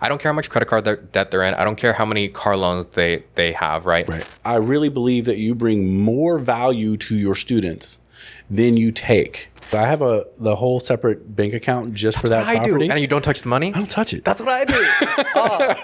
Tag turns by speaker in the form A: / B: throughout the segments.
A: I don't care how much credit card debt they're in. I don't care how many car loans they have, right?
B: Right. I really believe that you bring more value to your students than you take. I have the whole separate bank account just for that property.
A: I do. And you don't touch the money?
B: I don't touch it.
A: That's what I do. Oh.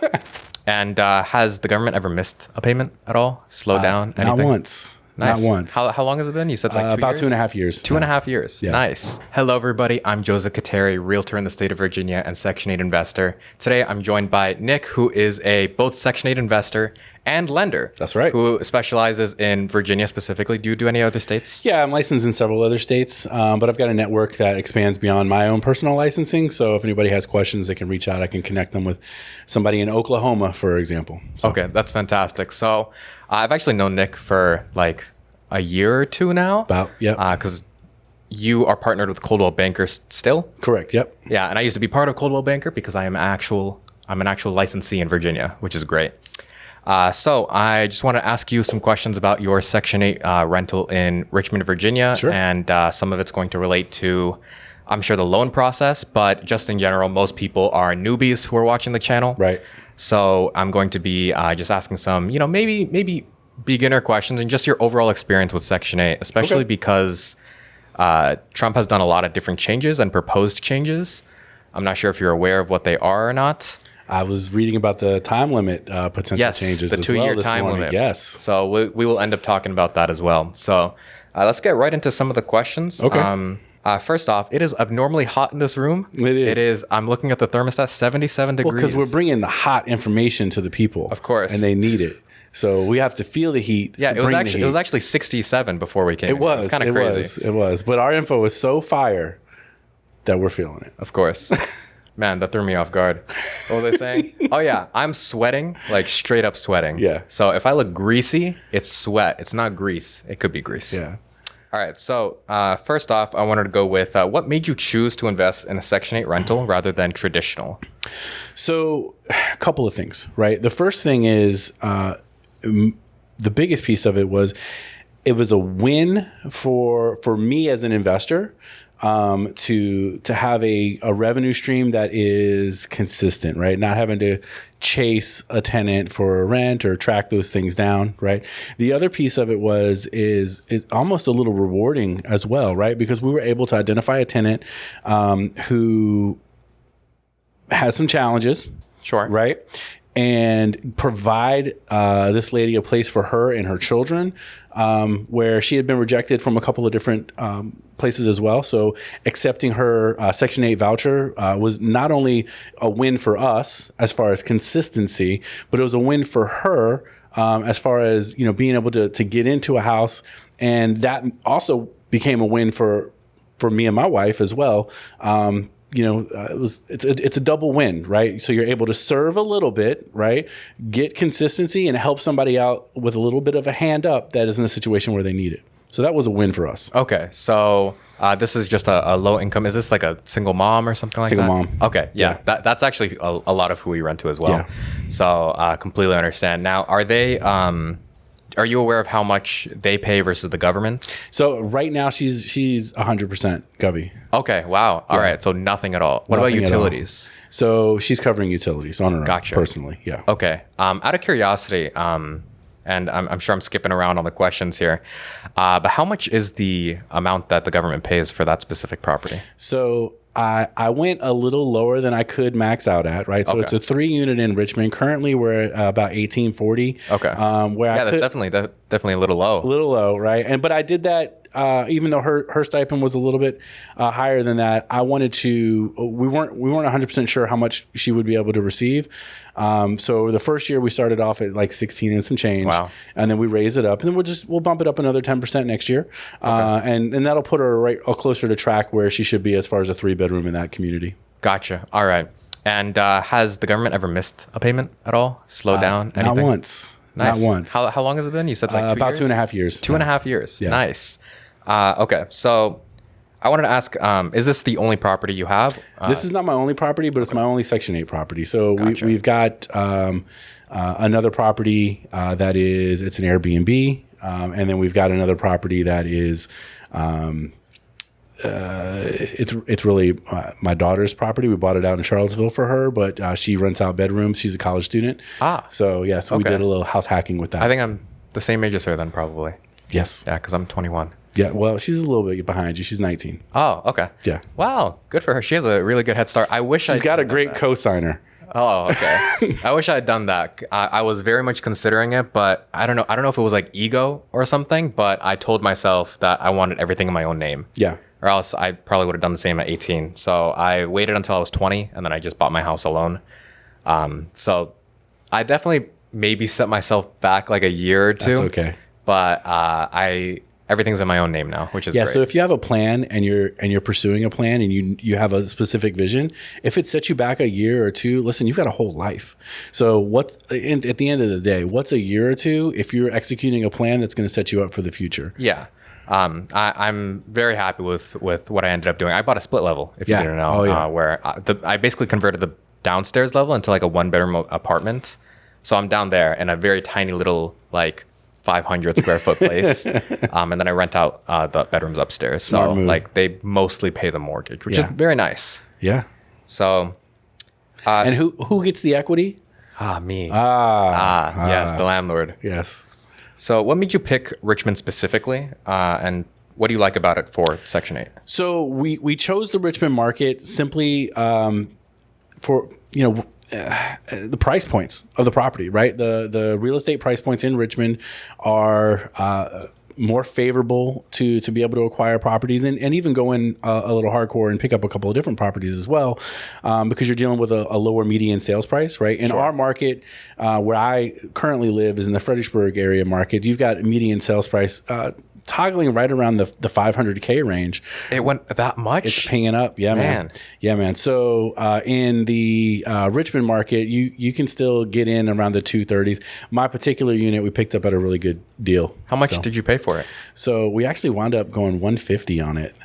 A: And has the government ever missed a payment at all? Slowed down? Anything?
B: Not once.
A: Nice.
B: Not once.
A: How long has it been? You said like 2 years?
B: About 2.5 years.
A: 2.5 years.
B: Yeah.
A: Nice. Hello, everybody. I'm Joseph Khateri, realtor in the state of Virginia and Section 8 investor. Today, I'm joined by Nick, who is both Section 8 investor and lender.
B: That's right.
A: Who specializes in Virginia specifically. Do you do any other states?
B: Yeah, I'm licensed in several other states, but I've got a network that expands beyond my own personal licensing. So if anybody has questions, they can reach out. I can connect them with somebody in Oklahoma, for example. So.
A: Okay, that's fantastic. So I've actually known Nick for like a year or two now.
B: About, yep.
A: Because you are partnered with Coldwell Banker still?
B: Correct, yep.
A: Yeah, and I used to be part of Coldwell Banker because I'm an actual licensee in Virginia, which is great. So I just want to ask you some questions about your Section 8 rental in Richmond, Virginia.
B: Sure.
A: And some of it's going to relate to, I'm sure, the loan process, but just in general, most people are newbies who are watching the channel.
B: Right.
A: So I'm going to be just asking some, maybe beginner questions and just your overall experience with Section 8, especially because Trump has done a lot of different changes and proposed changes. I'm not sure if you're aware of what they are or not.
B: I was reading about the time limit potential changes
A: the 2-year time limit.
B: Yes.
A: So we will end up talking about that as well. So let's get right into some of the questions.
B: Okay.
A: First off, it is abnormally hot in this room.
B: It is.
A: I'm looking at the thermostat, 77 degrees.
B: Well, because we're bringing the hot information to the people.
A: Of course.
B: And they need it. So we have to feel the heat.
A: Yeah, it was actually 67 before we came.
B: It was
A: kind of crazy.
B: It was. But our info was so fire that we're feeling it.
A: Of course. Man, that threw me off guard. What was I saying? Oh yeah, I'm sweating, like straight up sweating.
B: Yeah.
A: So if I look greasy, it's sweat. It's not grease. It could be grease.
B: Yeah.
A: All right. So first off, I wanted to go with what made you choose to invest in a Section 8 rental rather than traditional?
B: So a couple of things, right? The first thing is the biggest piece of it was a win for me as an investor to have a revenue stream that is consistent, right? Not having to chase a tenant for a rent or track those things down, right? The other piece of it is almost a little rewarding as well, right? Because we were able to identify a tenant who had some challenges,
A: Sure.
B: right? And provide this lady a place for her and her children, where she had been rejected from a couple of different places as well. So accepting her Section 8 voucher was not only a win for us as far as consistency, but it was a win for her as far as being able to get into a house, and that also became a win for me and my wife as well. It's a double win, right? So you're able to serve a little bit, right? Get consistency and help somebody out with a little bit of a hand up that is in a situation where they need it. So that was a win for us.
A: Okay. So this is just a low income. Is this like a single mom or something like that?
B: Single mom.
A: Okay. Yeah. That's actually a lot of who we rent to as well.
B: Yeah.
A: So completely understand. Now, are you aware of how much they pay versus the government?
B: So right now she's 100% Govy.
A: Okay. Wow. All right. So nothing at all. What about
B: Nothing
A: utilities?
B: So she's covering utilities on her own, personally. Yeah.
A: Okay. Out of curiosity, and I'm sure I'm skipping around on the questions here, but how much is the amount that the government pays for that specific property?
B: So I went a little lower than I could max out at, right? So it's a 3-unit in Richmond. Currently, we're at about 1840.
A: Okay. That's definitely a little low.
B: A little low, right? But I did that even though her stipend was a little bit higher than that. I wanted to. We weren't 100% sure how much she would be able to receive. So the first year we started off at like 16 and some change.
A: Wow. And
B: then we raised it up, and then we'll bump it up another 10% next year, and that'll put her right closer to track where she should be as far as a 3-bedroom in that community.
A: Gotcha. All right. And has the government ever missed a payment at all? Slowed down? Anything?
B: Not once.
A: Nice.
B: Not once.
A: How long has it been? You said like 2
B: about
A: years?
B: 2.5 years.
A: 2.5 years.
B: Yeah.
A: Nice. Okay. So I wanted to ask, is this the only property you have?
B: This is not my only property, but it's my only Section 8 property. So
A: Gotcha.
B: we've got another property it's an Airbnb. And then we've got another property that is it's really my daughter's property. We bought it out in Charlottesville for her, but she rents out bedrooms. She's a college student. So we did a little house hacking with that.
A: I think I'm the same age as her then, probably.
B: Yes.
A: Yeah, because I'm 21.
B: Yeah, well, she's a little bit behind you. She's 19.
A: Oh, okay.
B: Yeah.
A: Wow, good for her. She has a really good head start. I wish
B: she's got a great co-signer.
A: Oh, okay. I wish I had done that. I was very much considering it, but I don't know. I don't know if it was like ego or something, but I told myself that I wanted everything in my own name.
B: Yeah.
A: Or else I probably would have done the same at 18. So I waited until I was 20, and then I just bought my house alone. So I definitely maybe set myself back like a year or two.
B: That's okay.
A: But everything's in my own name now, which is great.
B: So if you have a plan and you're pursuing a plan and you have a specific vision, if it sets you back a year or two, listen, you've got a whole life. So at the end of the day, what's a year or two if you're executing a plan that's going to set you up for the future?
A: Yeah. I'm very happy with what I ended up doing. I bought a split level, if you didn't know, where I basically converted the downstairs level into like a 1-bedroom apartment. So I'm down there in a very tiny little like 500 square foot place. And then I rent out the bedrooms upstairs. So like they mostly pay the mortgage, which is very nice.
B: Yeah.
A: So.
B: And who gets the equity?
A: Me. Yes, the landlord.
B: Yes.
A: So what made you pick Richmond specifically? And what do you like about it for Section 8?
B: So we chose the Richmond market simply for, the price points of the property, right? The real estate price points in Richmond are more favorable to be able to acquire properties and even go in a little hardcore and pick up a couple of different properties as well, because you're dealing with a lower median sales price, right? In our market, where I currently live is in the Fredericksburg area market. You've got median sales price toggling right around the 500K range.
A: It went that much?
B: It's pinging up. Yeah, man. Yeah, man. So in the Richmond market, you can still get in around the 230s. My particular unit, we picked up at a really good deal.
A: How much did you pay for it?
B: So we actually wound up going 150 on it.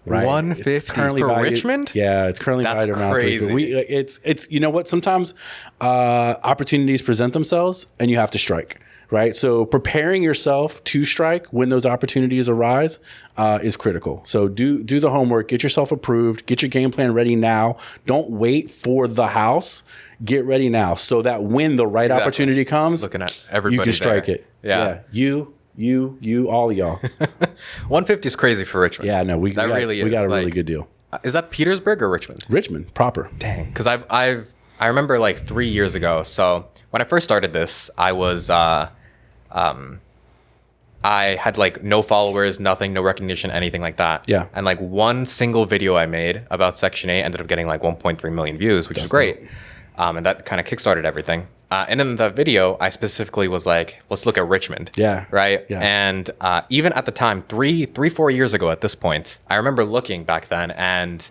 B: Right.
A: 150 for
B: valued,
A: Richmond?
B: Yeah, it's currently valued around crazy. It's you know what? Sometimes opportunities present themselves and you have to strike. Right. So preparing yourself to strike when those opportunities arise is critical. So do the homework, get yourself approved, get your game plan ready now. Don't wait for the house. Get ready now so that when the right opportunity comes,
A: looking at everybody,
B: you can strike it.
A: Yeah.
B: You, all of y'all.
A: 150 is crazy for Richmond.
B: Yeah, no, we got a really good deal.
A: Is that Petersburg or Richmond?
B: Richmond proper.
A: Dang. Because I remember like 3 years ago. So when I first started this, I was I had like no followers, nothing, no recognition, anything like that.
B: Yeah.
A: And like one single video I made about Section 8 ended up getting like 1.3 million views, which is great. And that kind of kickstarted everything. And in the video, I specifically was like, let's look at Richmond.
B: Yeah.
A: Right.
B: Yeah.
A: And even at the time, 4 years ago at this point, I remember looking back then and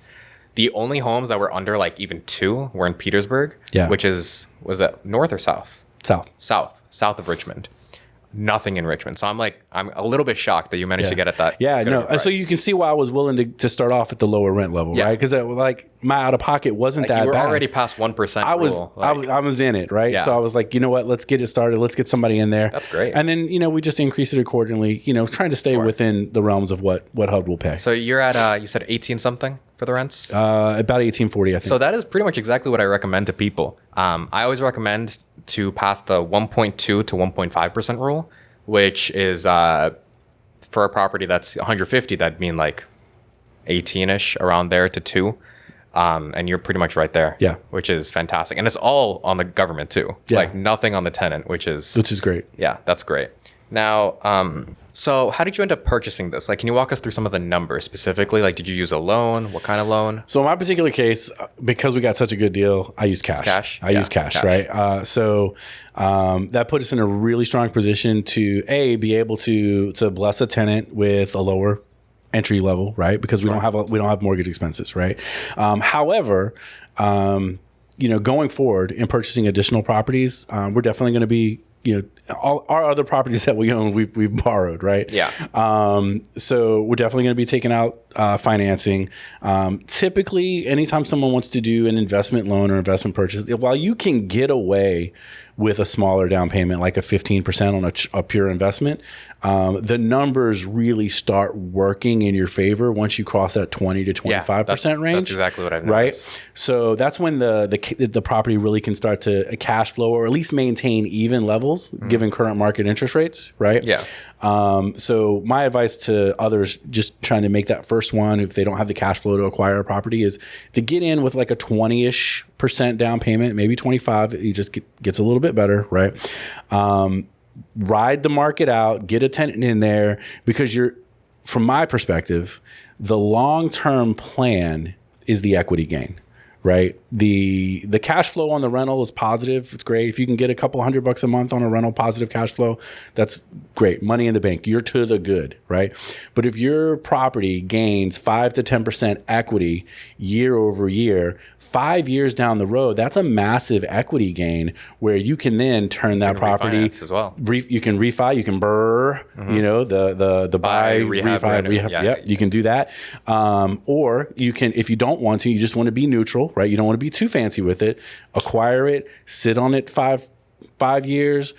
A: the only homes that were under like even 2 were in Petersburg, which was it north or south? South of Richmond. Nothing in Richmond. So I'm a little bit shocked that you managed to get at that.
B: Yeah, no. And so you can see why I was willing to start off at the lower rent level, right? Because like my out of pocket wasn't that bad.
A: You were already past 1%.
B: I was in it, right? Yeah. So I was like, you know what? Let's get it started. Let's get somebody in there.
A: That's great.
B: And then we just increase it accordingly. Trying to stay within the realms of what HUD will pay.
A: So you're at you said 18 something for the rents?
B: About 1840, I think.
A: So that is pretty much exactly what I recommend to people. I always recommend to pass the 1.2 to 1.5% rule, which is for a property that's 150, that'd mean like 18-ish around there to 2. And you're pretty much right there.
B: Yeah.
A: Which is fantastic. And it's all on the government too.
B: Yeah.
A: Like nothing on the tenant, which is
B: great.
A: Yeah, that's great. Now, so how did you end up purchasing this? Like, can you walk us through some of the numbers specifically? Like, did you use a loan? What kind of loan?
B: So in my particular case, because we got such a good deal, I used cash. I used cash, right? So that put us in a really strong position to be able to bless a tenant with a lower entry level, right? Because we don't have mortgage expenses, right? However, going forward and purchasing additional properties, we're definitely going to be all our other properties that we own, we've borrowed, right?
A: Yeah.
B: So we're definitely going to be taking out financing. Typically, anytime someone wants to do an investment loan or investment purchase, while you can get away with a smaller down payment, like a 15% on a pure investment, the numbers really start working in your favor once you cross that 20 to 25% range.
A: That's exactly what I've
B: Right.
A: noticed.
B: So that's when the property really can start to cash flow, or at least maintain even levels given current market interest rates. Right.
A: Yeah.
B: So my advice to others just trying to make that first one, if they don't have the cash flow to acquire a property, is to get in with like a 20-ish% down payment, maybe 25. It just gets a little bit better, right? Ride the market out, get a tenant in there, because from my perspective, the long-term plan is the equity gain. Right. The cash flow on the rental is positive. It's great. If you can get a couple $100 a month on a rental, positive cash flow, that's great. Money in the bank. You're to the good. Right. But if your property gains 5 to 10% equity year over year, 5 years down the road, that's a massive equity gain where you can then turn that property
A: as well.
B: You can refi, you can burr, the buy, rehab.
A: Yeah.
B: You can do that. Or you can, if you don't want to, you just want to be neutral, right? You don't want to be too fancy with it. Acquire it, sit on it 5 years,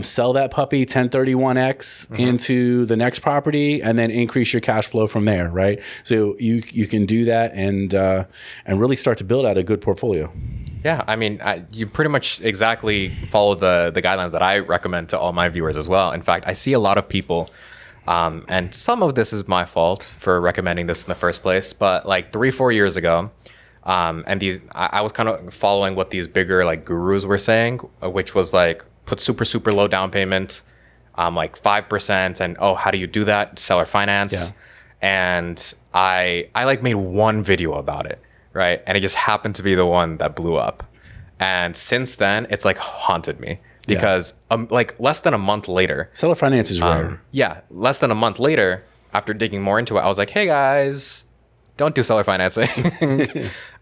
B: sell that puppy 1031X into the next property, and then increase your cash flow from there, right? So you can do that and really start to build out a good portfolio.
A: Yeah, I mean, you pretty much exactly follow the guidelines that I recommend to all my viewers as well. In fact, I see a lot of people, and some of this is my fault for recommending this in the first place, but like 3-4 years ago, and I was kind of following what these bigger like gurus were saying, which was like put super low down payment, like 5%, and how do you do that? Seller finance.
B: Yeah.
A: And I like made one video about it, right? And it just happened to be the one that blew up. And since then, it's like haunted me because like less than a month later,
B: Seller finance is rare.
A: Yeah, less than a month later, after digging more into it, I was like, hey guys, don't do seller financing.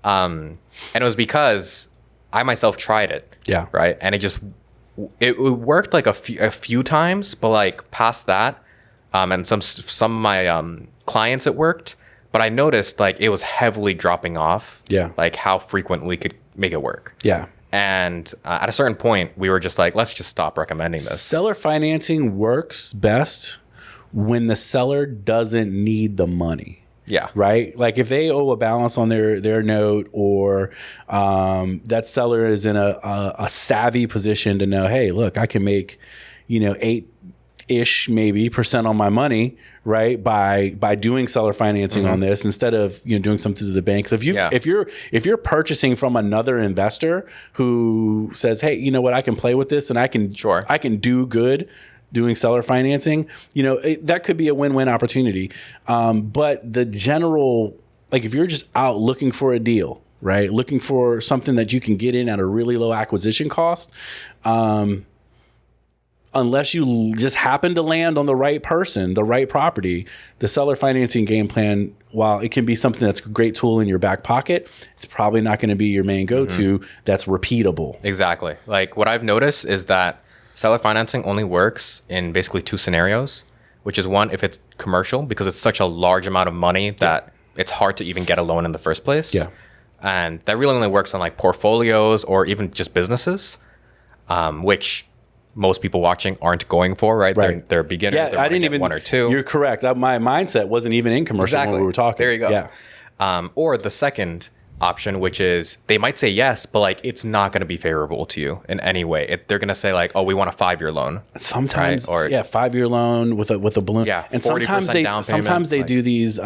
A: And it was because I myself tried it.
B: Yeah.
A: Right. And it worked like a few times, but like past that, and some of my clients it worked, but I noticed like it was heavily dropping off.
B: Yeah.
A: Like how frequently could make it work.
B: Yeah.
A: And at a certain point, we were just like, let's just stop recommending this.
B: Seller financing works best when the seller doesn't need the money.
A: Yeah.
B: Right. Like if they owe a balance on their note, or that seller is in a savvy position to know, hey, look, I can make, 8-ish maybe % on my money, right? By doing seller financing on this instead of doing something to the bank. So if you're purchasing from another investor who says, hey, you know what, I can play with this and I can do good doing seller financing, that could be a win-win opportunity. But the general, like if you're just out looking for a deal, right? Looking for something that you can get in at a really low acquisition cost, unless you just happen to land on the right person, the right property, the seller financing game plan, while it can be something that's a great tool in your back pocket, it's probably not going to be your main go-to that's repeatable.
A: Exactly. Like what I've noticed is that seller financing only works in basically 2 scenarios, which is one, if it's commercial, because it's such a large amount of money that it's hard to even get a loan in the first place.
B: Yeah.
A: And that really only works on like portfolios or even just businesses, which most people watching aren't going for, right? They're beginners.
B: Yeah, I didn't even
A: 1 or 2.
B: You're correct. My mindset wasn't even in commercial when we were talking.
A: There you go.
B: Yeah.
A: Or the second option, which is they might say yes, but like it's not going to be favorable to you in any way. They're going to say like, oh, we want a 5-year loan.
B: Sometimes,
A: right? Or
B: 5-year loan with a balloon.
A: Yeah,
B: and
A: 40%
B: sometimes they do these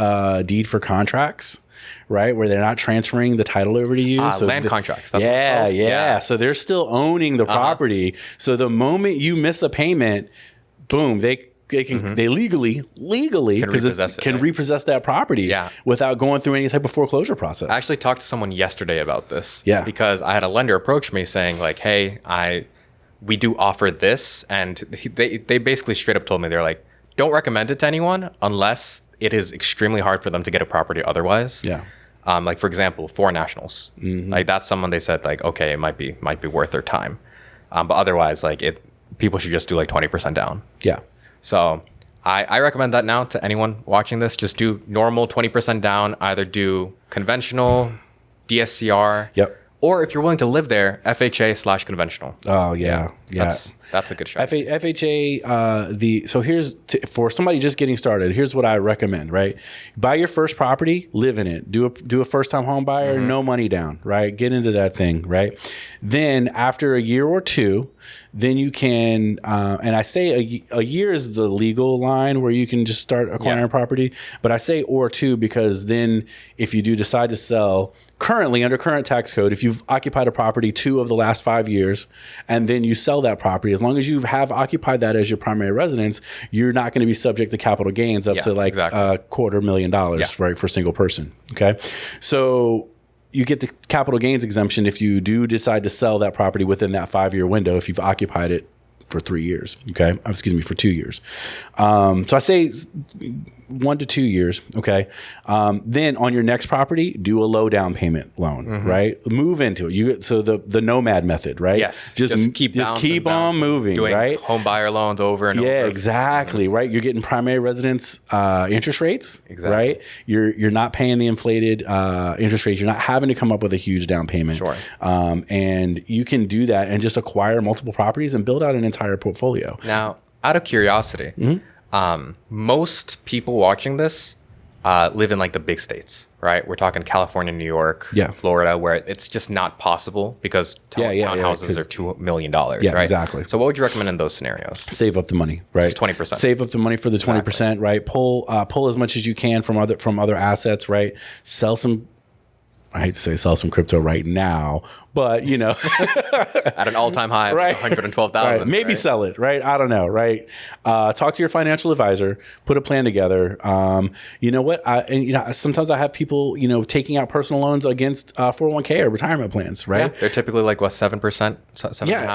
B: deed for contracts, right, where they're not transferring the title over to you. So
A: land contracts. That's what it's called.
B: Yeah. So they're still owning the property. So the moment you miss a payment, boom, they can they legally can repossess that property without going through any type of foreclosure process.
A: I actually talked to someone yesterday about this.
B: Yeah.
A: Because I had a lender approach me saying like, hey, we do offer this. And they basically straight up told me, they're like, don't recommend it to anyone unless it is extremely hard for them to get a property otherwise.
B: Yeah.
A: Like for example, foreign nationals. Like that's someone they said like, okay, it might be worth their time. But otherwise, like people should just do like 20% down.
B: Yeah.
A: So I recommend that now to anyone watching this. Just do normal 20% down. Either do conventional, DSCR, Or if you're willing to live there, FHA/conventional.
B: Oh yeah.
A: That's a good strategy.
B: FHA, so here's, for somebody just getting started, here's what I recommend, right? Buy your first property, live in it. Do a first-time home buyer, no money down, right? Get into that thing, right? Then after a year or two, then you can, and I say a year is the legal line where you can just start acquiring property, but I say or two because then if you do decide to sell, currently under current tax code, if you've occupied a property 2 of the last 5 years and then you sell that property, as long as you have occupied that as your primary residence, you're not going to be subject to capital gains up to like $250,000, right, for a single person. Okay. So you get the capital gains exemption if you do decide to sell that property within that 5-year window, if you've occupied it for 3 years. Okay. Excuse me, for 2 years. So I say 1 to 2 years. Okay. Then on your next property, do a low down payment loan, right? Move into it. So the nomad method, right?
A: Yes.
B: Just keep on moving,
A: doing
B: right?
A: Home buyer loans over and over.
B: Yeah, exactly. Right. You're getting primary residence interest rates, right? You're not paying the inflated interest rates. You're not having to come up with a huge down payment.
A: Sure.
B: And you can do that and just acquire multiple properties and build out an entire portfolio.
A: Now, out of curiosity, most people watching this live in like the big states, right? We're talking California, New York, Florida, where it's just not possible because townhouses are $2 million, right?
B: Exactly.
A: So what would you recommend in those scenarios?
B: Save up the money, right?
A: Just 20%.
B: Save up the money for the 20%, right? Pull as much as you can from other assets, right? Sell some. I hate to say sell some crypto right now, but you know,
A: at an all-time high of 112,000.
B: Right. Maybe sell it, right? I don't know, right? Talk to your financial advisor, put a plan together. You know what? Sometimes I have people, taking out personal loans against 401k or retirement plans, right?
A: Yeah, they're typically like 7%.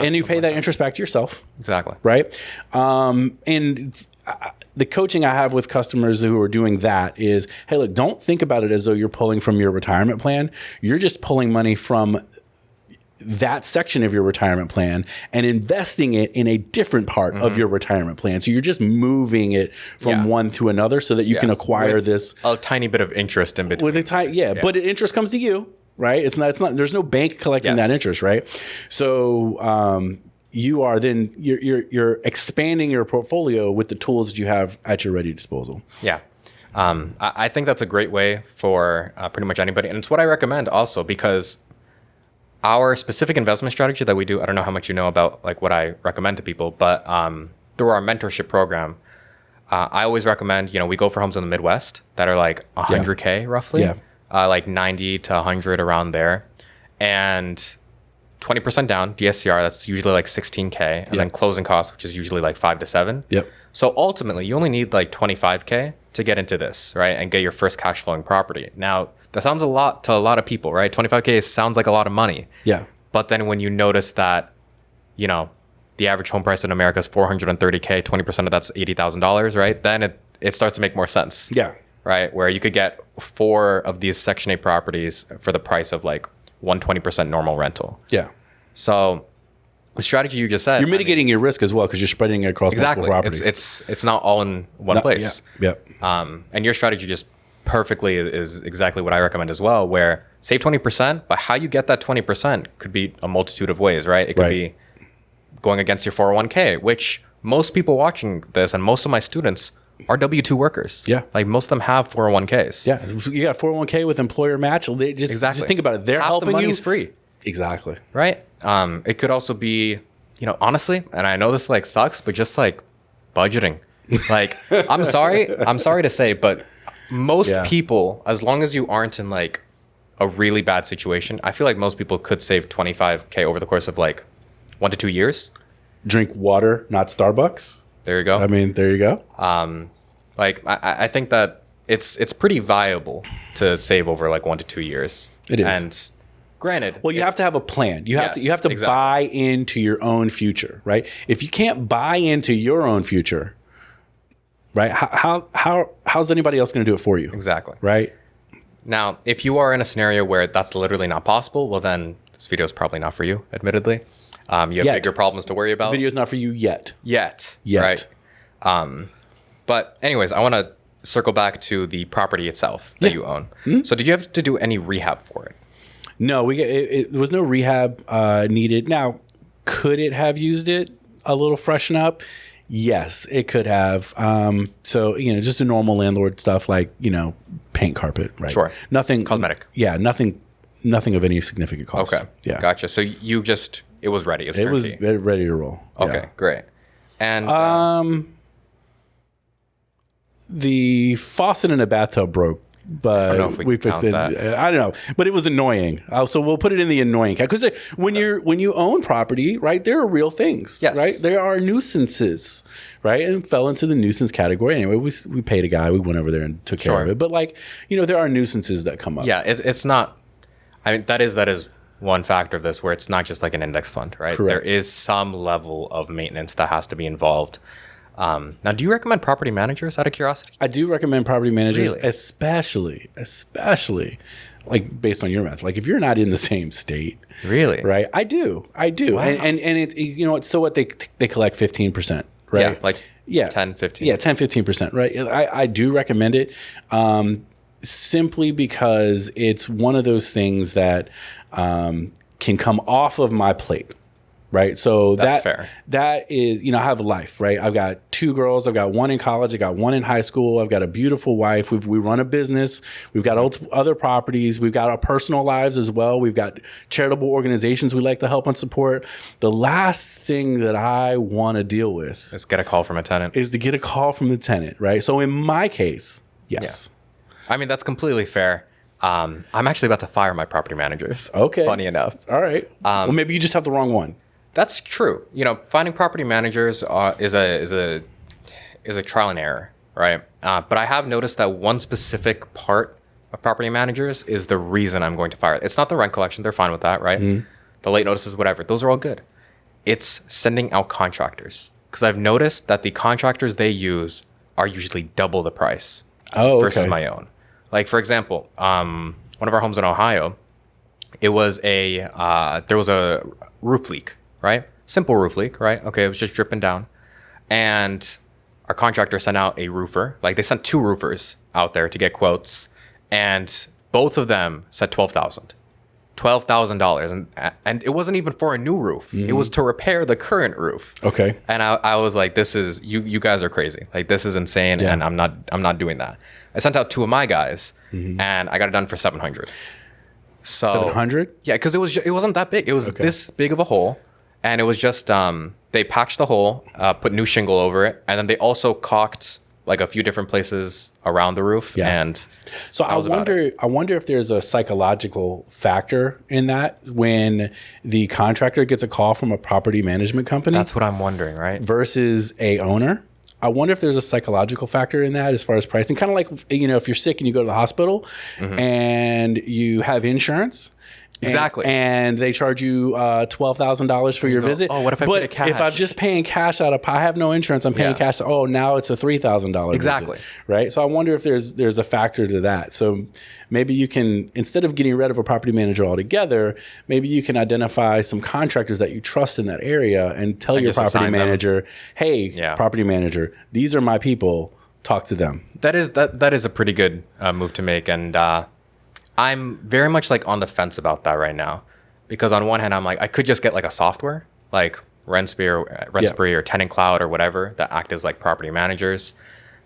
B: And you pay that interest back to yourself.
A: Exactly.
B: Right. The coaching I have with customers who are doing that is, hey, look, don't think about it as though you're pulling from your retirement plan. You're just pulling money from that section of your retirement plan and investing it in a different part of your retirement plan. So you're just moving it from one to another so that you can acquire this.
A: A tiny bit of interest in between.
B: But the interest comes to you, right? It's not, there's no bank collecting that interest, right? So, you're expanding your portfolio with the tools that you have at your ready disposal.
A: Yeah. I think that's a great way for pretty much anybody. And it's what I recommend also because our specific investment strategy that we do, I don't know how much you know about like what I recommend to people, but through our mentorship program, I always recommend, we go for homes in the Midwest that are like 100K roughly, like 90 to 100 around there. And 20% down, DSCR, that's usually like 16K. And then closing costs, which is usually like 5 to 7.
B: Yep.
A: So ultimately, you only need like 25K to get into this, right? And get your first cash flowing property. Now, that sounds a lot to a lot of people, right? 25K sounds like a lot of money.
B: Yeah.
A: But then when you notice that, the average home price in America is 430K, 20% of that's $80,000, right? Then it starts to make more sense.
B: Yeah.
A: Right? Where you could get 4 of these Section 8 properties for the price of like 120% normal rental.
B: Yeah.
A: So the strategy you just said,
B: you're mitigating your risk as well because you're spreading it across multiple properties.
A: It's not all in one place.
B: Yeah.
A: And your strategy just perfectly is exactly what I recommend as well, where save 20%, but how you get that 20% could be a multitude of ways, right? It could be going against your 401k, which most people watching this and most of my students are W-2 workers.
B: Yeah.
A: Like most of them have 401ks.
B: Yeah. You got 401k with employer match. They just think about it. They're helping you.
A: Half the money's free.
B: Exactly.
A: Right. It could also be, honestly, and I know this like sucks, but just like budgeting. Like, I'm sorry to say, but most people, as long as you aren't in like a really bad situation, I feel like most people could save 25K over the course of like 1 to 2 years.
B: Drink water, not Starbucks.
A: There you go.
B: I mean, there you go.
A: I think that it's pretty viable to save over like 1 to 2 years.
B: It is.
A: And granted,
B: well, you have to have a plan. You have to buy into your own future, right? If you can't buy into your own future, right? How's anybody else going to do it for you?
A: Exactly.
B: Right.
A: Now, if you are in a scenario where that's literally not possible, well, then this video is probably not for you. Admittedly, you have bigger problems to worry about.
B: The video's not for you yet.
A: Right. But anyways, I want to circle back to the property itself that you own. Mm-hmm. So did you have to do any rehab for it?
B: No, there was no rehab needed. Now, could it have used it a little freshen up? Yes, it could have. So, just a normal landlord stuff like, paint carpet, right?
A: Sure.
B: Nothing
A: cosmetic.
B: Yeah, nothing of any significant cost.
A: Okay.
B: Yeah.
A: Gotcha. So it was ready.
B: It was ready to roll.
A: Okay,
B: Yeah.
A: great. And
B: the faucet in the bathtub broke, but
A: I don't know if we
B: fixed
A: count
B: it.
A: that.
B: I don't know, but it was annoying. So we'll put it in the annoying category because when you own property, right, there are real things,
A: Yes.
B: right? There are nuisances, right, and fell into the nuisance category. Anyway, we paid a guy. We went over there and took care of it. But there are nuisances that come up.
A: Yeah, it's not. I mean, that is one factor of this where it's not just like an index fund, right?
B: Correct.
A: There is some level of maintenance that has to be involved. Now, do you recommend property managers out of curiosity?
B: I do recommend property managers,
A: Really?
B: especially like based on your math. Like if you're not in the same state,
A: Really?
B: right? I do.
A: Wow.
B: And it so what they collect 15%, right?
A: Yeah, like 10, 15.
B: Yeah, 10, 15%, right? I do recommend it simply because it's one of those things that can come off of my plate. Right. So
A: That's fair.
B: That is, I have a life, right? I've got 2 girls. I've got one in college. I got one in high school. I've got a beautiful wife. We run a business. We've got other properties. We've got our personal lives as well. We've got charitable organizations we like to help and support. The last thing that I want to deal with
A: Let's get a call from a tenant.
B: is to get a call from the tenant. Right. So in my case, yes.
A: Yeah. I mean, that's completely fair. I'm actually about to fire my property managers.
B: Okay.
A: Funny enough.
B: All right. Well, maybe you just have the wrong one.
A: That's true. Finding property managers is a trial and error, right? But I have noticed that one specific part of property managers is the reason I'm going to fire. It's not the rent collection; they're fine with that, right? Mm-hmm. The late notices, whatever, those are all good. It's sending out contractors because I've noticed that the contractors they use are usually double the price versus my own. Like for example, one of our homes in Ohio, there was a roof leak. Right? Simple roof leak, right? Okay, it was just dripping down. And our contractor sent out a roofer. Like they sent 2 roofers out there to get quotes. And both of them said $12,000. And it wasn't even for a new roof. Mm-hmm. It was to repair the current roof. Okay. And I was like, this is you guys are crazy. Like this is insane. Yeah. And I'm not doing that. I sent out 2 of my guys and I got it done for $700. So
B: 700?
A: Yeah, because it wasn't that big. It was this big of a hole. And it was just, they patched the hole, put new shingle over it. And then they also caulked like a few different places around the roof. Yeah. And
B: so I wonder if there's a psychological factor in that when the contractor gets a call from a property management company.
A: That's what I'm wondering, right?
B: Versus a owner. I wonder if there's a psychological factor in that as far as pricing. Kind of like, if you're sick and you go to the hospital and you have insurance.
A: Exactly.
B: And they charge you $12,000 for your visit.
A: Oh, what if I pay cash?
B: If I'm just paying cash I have no insurance, I'm paying cash. Oh, now it's a $3,000
A: exactly
B: visit, right? So I wonder if there's a factor to that. So maybe you can, instead of getting rid of a property manager altogether, maybe you can identify some contractors that you trust in that area and tell your property manager, hey, property manager, these are my people. Talk to them.
A: That is a pretty good move to make. And I'm very much like on the fence about that right now, because on one hand, I'm like, I could just get like a software like RentSpree or Tenant Cloud or whatever that act as like property managers.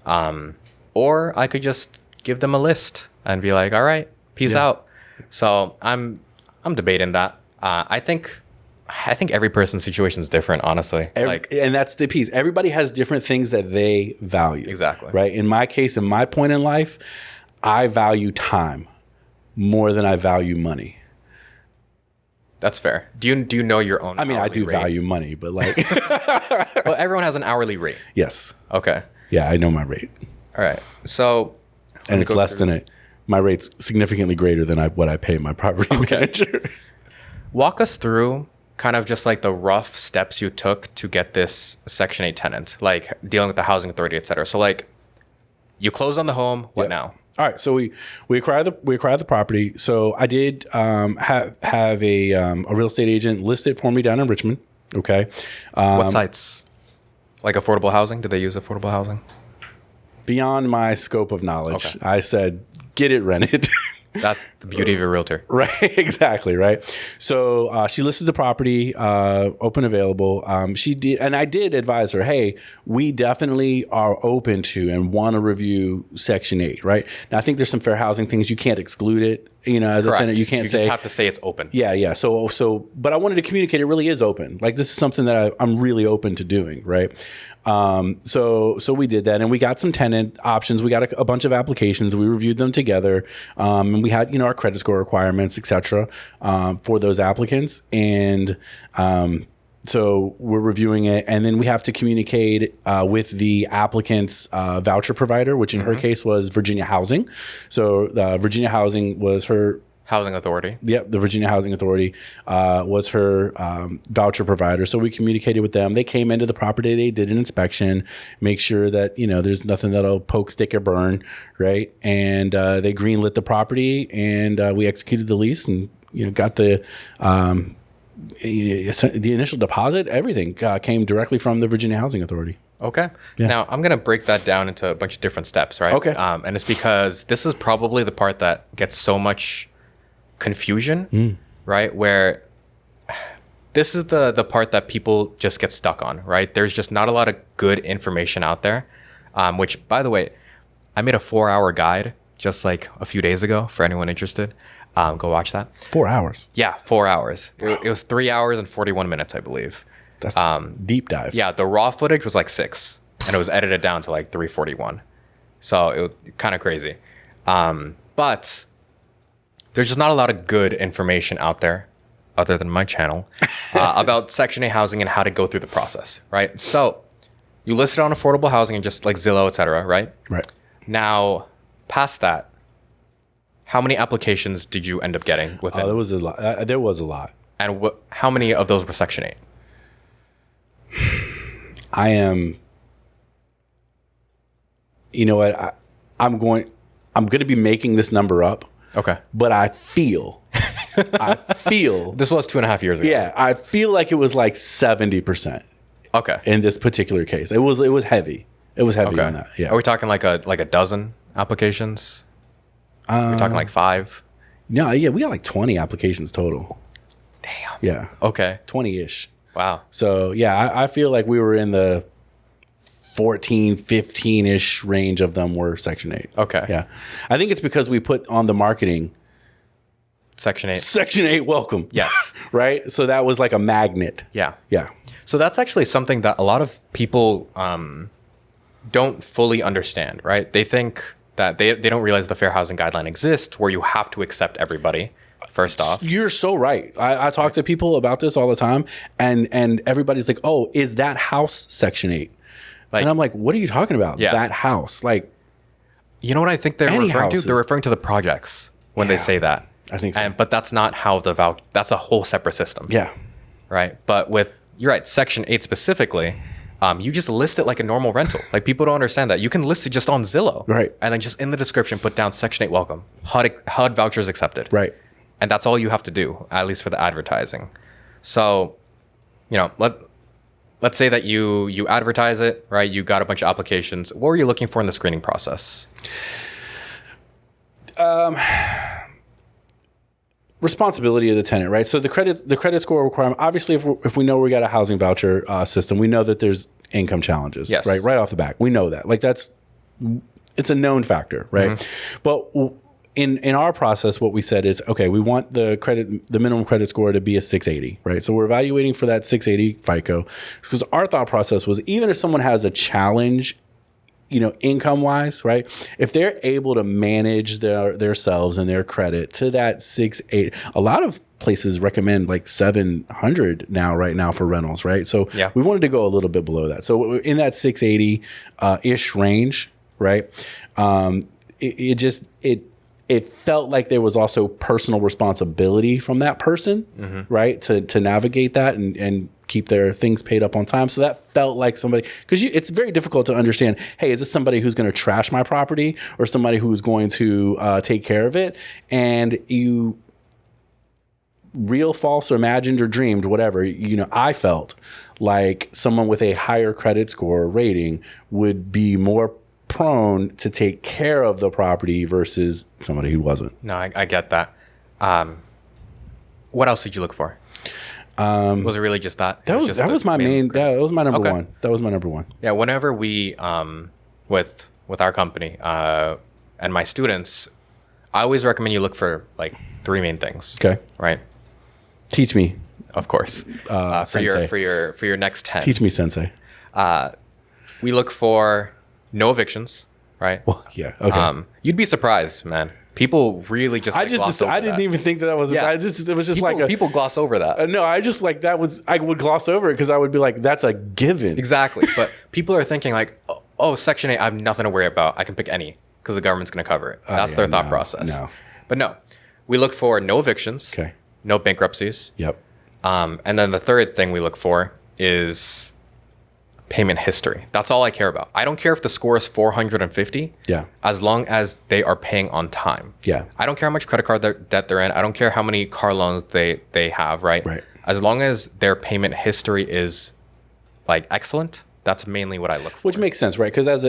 A: Or I could just give them a list and be like, all right, peace out. So I'm debating that. I think every person's situation is different, honestly.
B: And that's the piece. Everybody has different things that they value.
A: Exactly.
B: Right. In my case, in my point in life, I value time more than I value money.
A: That's fair. Do you know your own?
B: I mean, I do
A: rate?
B: value money, but like,
A: well, everyone has an hourly rate.
B: Yes.
A: Okay.
B: Yeah, I know my rate.
A: All right. So,
B: and it's less than it. My rate's significantly greater than what I pay my property manager.
A: Walk us through kind of just like the rough steps you took to get this Section 8 tenant, like dealing with the housing authority, et cetera. So, like, you closed on the home. What now?
B: All right, so we acquired the property. So I did have a real estate agent list it for me down in Richmond. Okay.
A: What sites? Like affordable housing? Do they use affordable housing?
B: Beyond my scope of knowledge, I said, get it rented.
A: That's the beauty of a realtor.
B: Right, exactly, right. So she listed the property, open available. She did, and I did advise her, hey, we definitely are open to and want to review Section 8, right? Now, I think there's some fair housing things. You can't exclude it, as
A: Correct.
B: a tenant. You can't say.
A: You just have to say it's open.
B: Yeah. So, but I wanted to communicate it really is open. Like, this is something that I'm really open to doing, right? So we did that, and we got some tenant options. We got a bunch of applications. We reviewed them together, and we had our credit score requirements, et cetera, for those applicants. And so we're reviewing it, and then we have to communicate with the applicant's voucher provider, which in her case was Virginia Housing. So Virginia Housing was her
A: Housing Authority.
B: Yep, the Virginia Housing Authority was her voucher provider. So we communicated with them. They came into the property. They did an inspection, make sure that there's nothing that'll poke, stick, or burn, right? And they greenlit the property, and we executed the lease, and got the initial deposit. Everything came directly from the Virginia Housing Authority.
A: Okay. Yeah. Now, I'm going to break that down into a bunch of different steps, right?
B: Okay.
A: And it's because this is probably the part that gets so much confusion, right? Where this is the part that people just get stuck on, right? There's just not a lot of good information out there, which, by the way, I made a 4-hour guide just like a few days ago for anyone interested. Go watch that.
B: 4 hours?
A: Yeah, 4 hours. It was 3 hours and 41 minutes, I believe.
B: That's deep dive.
A: Yeah, the raw footage was like 6, and it was edited down to like 341. So it was kind of crazy. But there's just not a lot of good information out there, other than my channel, about Section 8 housing and how to go through the process, right? So you listed on affordable housing and just like Zillow, et cetera, right?
B: Right.
A: Now, past that, how many applications did you end up getting within?
B: There was a lot. There was a lot.
A: And how many of those were Section 8?
B: I am, I'm going to be making this number up.
A: Okay.
B: But I feel
A: this was 2.5 years ago.
B: Yeah, I feel like it was like 70%.
A: Okay.
B: In this particular case, it was heavy. It was heavy on that. Yeah.
A: Are we talking like a dozen applications? We're talking like 5.
B: No, yeah, we got like 20 applications total.
A: Damn.
B: Yeah.
A: Okay.
B: 20-ish.
A: Wow.
B: So yeah, I feel like we were in the 14, 15-ish range of them were Section 8.
A: Okay.
B: Yeah. I think it's because we put on the marketing
A: Section 8.
B: Section 8 welcome.
A: Yes.
B: Right? So that was like a magnet.
A: Yeah.
B: Yeah.
A: So that's actually something that a lot of people don't fully understand, right? They think that they don't realize the fair housing guideline exists where you have to accept everybody. First off,
B: you're so right. I talk to people about this all the time, and everybody's like, "Oh, is that house Section 8?" And I'm like, "What are you talking about?
A: Yeah.
B: That house?" Like,
A: you know what I think they're referring
B: houses.
A: to? They're referring to the projects when they say that.
B: I think so.
A: But that's not how that's a whole separate system.
B: Yeah.
A: Right. But you're right, Section 8 specifically, you just list it like a normal rental. Like, people don't understand that. You can list it just on Zillow.
B: Right.
A: And then just in the description, put down Section 8 welcome. HUD vouchers accepted.
B: Right.
A: And that's all you have to do, at least for the advertising. So, let's say that you advertise it, right? You got a bunch of applications. What were you looking for in the screening process?
B: Responsibility of the tenant, right? So the credit score requirement. Obviously, if we know we got a housing voucher system, we know that there's income challenges.
A: Yes.
B: Right off the back, we know that. Like, it's a known factor, right? Mm-hmm. But in our process, what we said is, okay, we want the minimum credit score to be a 680, right? So we're evaluating for that 680 FICO, because our thought process was, even if someone has a challenge, income wise, right? If they're able to manage themselves and their credit to that 680, a lot of places recommend like 700 right now for rentals, right? So
A: yeah.
B: We wanted to go a little bit below that. So in that 680 ish range, right? It felt like there was also personal responsibility from that person, mm-hmm. right? To navigate that and keep their things paid up on time. So that felt like somebody, because it's very difficult to understand, hey, is this somebody who's going to trash my property or somebody who's going to take care of it? And you real, false, or imagined or dreamed, whatever, I felt like someone with a higher credit score or rating would be more prone to take care of the property versus somebody who wasn't.
A: No, I get that. What else did you look for? Was it really just that?
B: That was my main. That was my number
A: Okay.
B: one. That was my number one.
A: Yeah, whenever we with our company and my students, I always recommend you look for like 3 main things.
B: Okay.
A: Right.
B: Teach me.
A: Of course.
B: Sensei.
A: For your next 10.
B: Teach me, sensei.
A: We look for no evictions. Right.
B: Well, yeah. Okay.
A: You'd be surprised, man. People really just.
B: I
A: Like, gloss
B: just
A: over
B: I didn't
A: that.
B: even think that was.
A: Yeah.
B: It was just
A: People,
B: like
A: people gloss over that.
B: No, I just like that was. I would gloss over it because I would be like, that's a given.
A: Exactly. But people are thinking like, oh, Section 8, I have nothing to worry about. I can pick any because the government's going to cover it. That's their thought process.
B: No.
A: But no, we look for no evictions.
B: Okay.
A: No bankruptcies.
B: Yep.
A: And then the third thing we look for is payment history. That's all I care about. I don't care if the score is 450.
B: Yeah.
A: As long as they are paying on time.
B: Yeah.
A: I don't care how much credit card debt they're in. I don't care how many car loans they have, right?
B: Right.
A: As long as their payment history is like excellent, that's mainly what I look for.
B: Which makes sense, right? Because as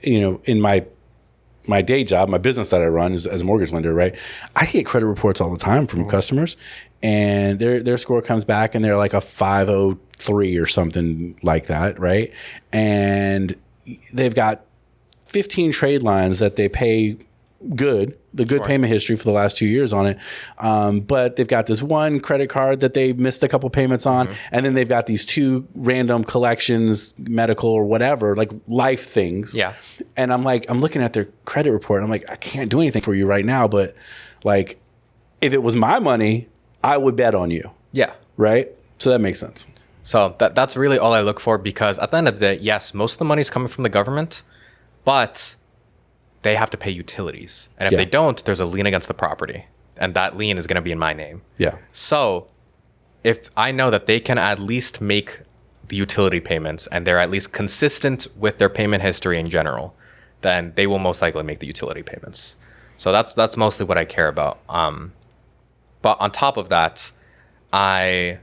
B: in my day job, my business that I run is as a mortgage lender, right? I get credit reports all the time from customers, and their score comes back and they're like a 503 or something like that, right? And they've got 15 trade lines that they pay the good payment history for the last 2 years on it. But they've got this one credit card that they missed a couple payments on. And then they've got these 2 random collections, medical or whatever, like life things.
A: Yeah.
B: And I'm looking at their credit report. I'm like, I can't do anything for you right now. But like, if it was my money, I would bet on you.
A: Yeah.
B: Right. So that makes sense.
A: So that's really all I look for, because at the end of the day, yes, most of the money is coming from the government, but they have to pay utilities. And if they don't, there's a lien against the property. And that lien is going to be in my name.
B: Yeah.
A: So if I know that they can at least make the utility payments and they're at least consistent with their payment history in general, then they will most likely make the utility payments. So that's mostly what I care about. But on top of that, I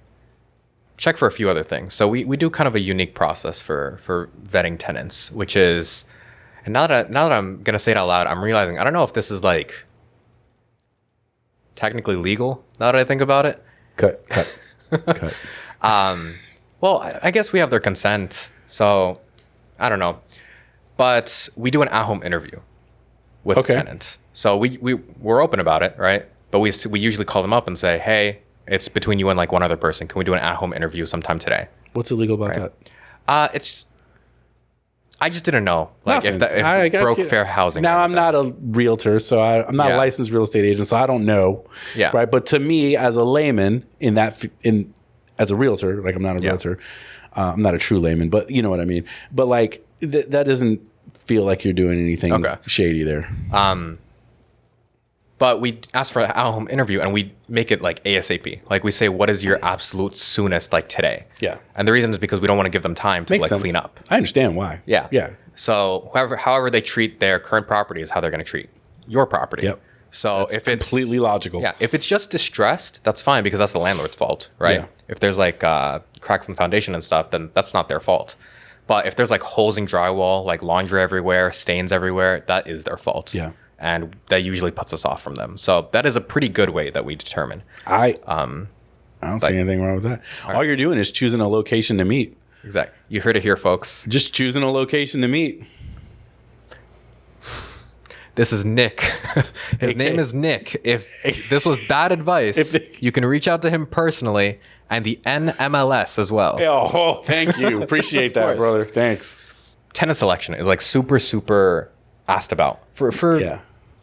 A: check for a few other things. So we do kind of a unique process for vetting tenants, which is, and now that I'm going to say it out loud, I'm realizing, I don't know if this is like technically legal now that I think about it.
B: Cut.
A: Well, I guess we have their consent, so I don't know. But we do an at-home interview with the tenant. So we're open about it, right? But we usually call them up and say, hey, it's between you and like one other person. Can we do an at-home interview sometime today?
B: What's illegal about that?
A: I just didn't know, like if it broke fair housing.
B: Now I'm not a realtor, so I'm not a licensed real estate agent, so I don't know.
A: Yeah.
B: Right. But to me, as a layman, as a realtor, like I'm not a realtor, I'm not a true layman, but you know what I mean. But like that doesn't feel like you're doing anything shady there.
A: But we ask for an at-home interview and we make it like ASAP. Like we say, what is your absolute soonest, like today?
B: Yeah.
A: And the reason is because we don't want to give them time to
B: Makes sense.
A: clean up.
B: I understand why.
A: Yeah.
B: Yeah.
A: So however they treat their current property is how they're going to treat your property.
B: Yep.
A: So
B: That's
A: if it's
B: completely logical.
A: Yeah. If it's just distressed, that's fine because that's the landlord's fault, right?
B: Yeah.
A: If there's like cracks in the foundation and stuff, then that's not their fault. But if there's like holes in drywall, like laundry everywhere, stains everywhere, that is their fault.
B: Yeah.
A: And that usually puts us off from them. So that is a pretty good way that we determine.
B: I don't see anything wrong with that. All you're doing is choosing a location to meet.
A: Exactly. You heard it here, folks.
B: Just choosing a location to meet.
A: This is Nick. His name is Nick. If this was bad advice, you can reach out to him personally and the NMLS as well.
B: Oh, thank you. Appreciate that, brother. Thanks.
A: Tenant selection is like super, super asked about for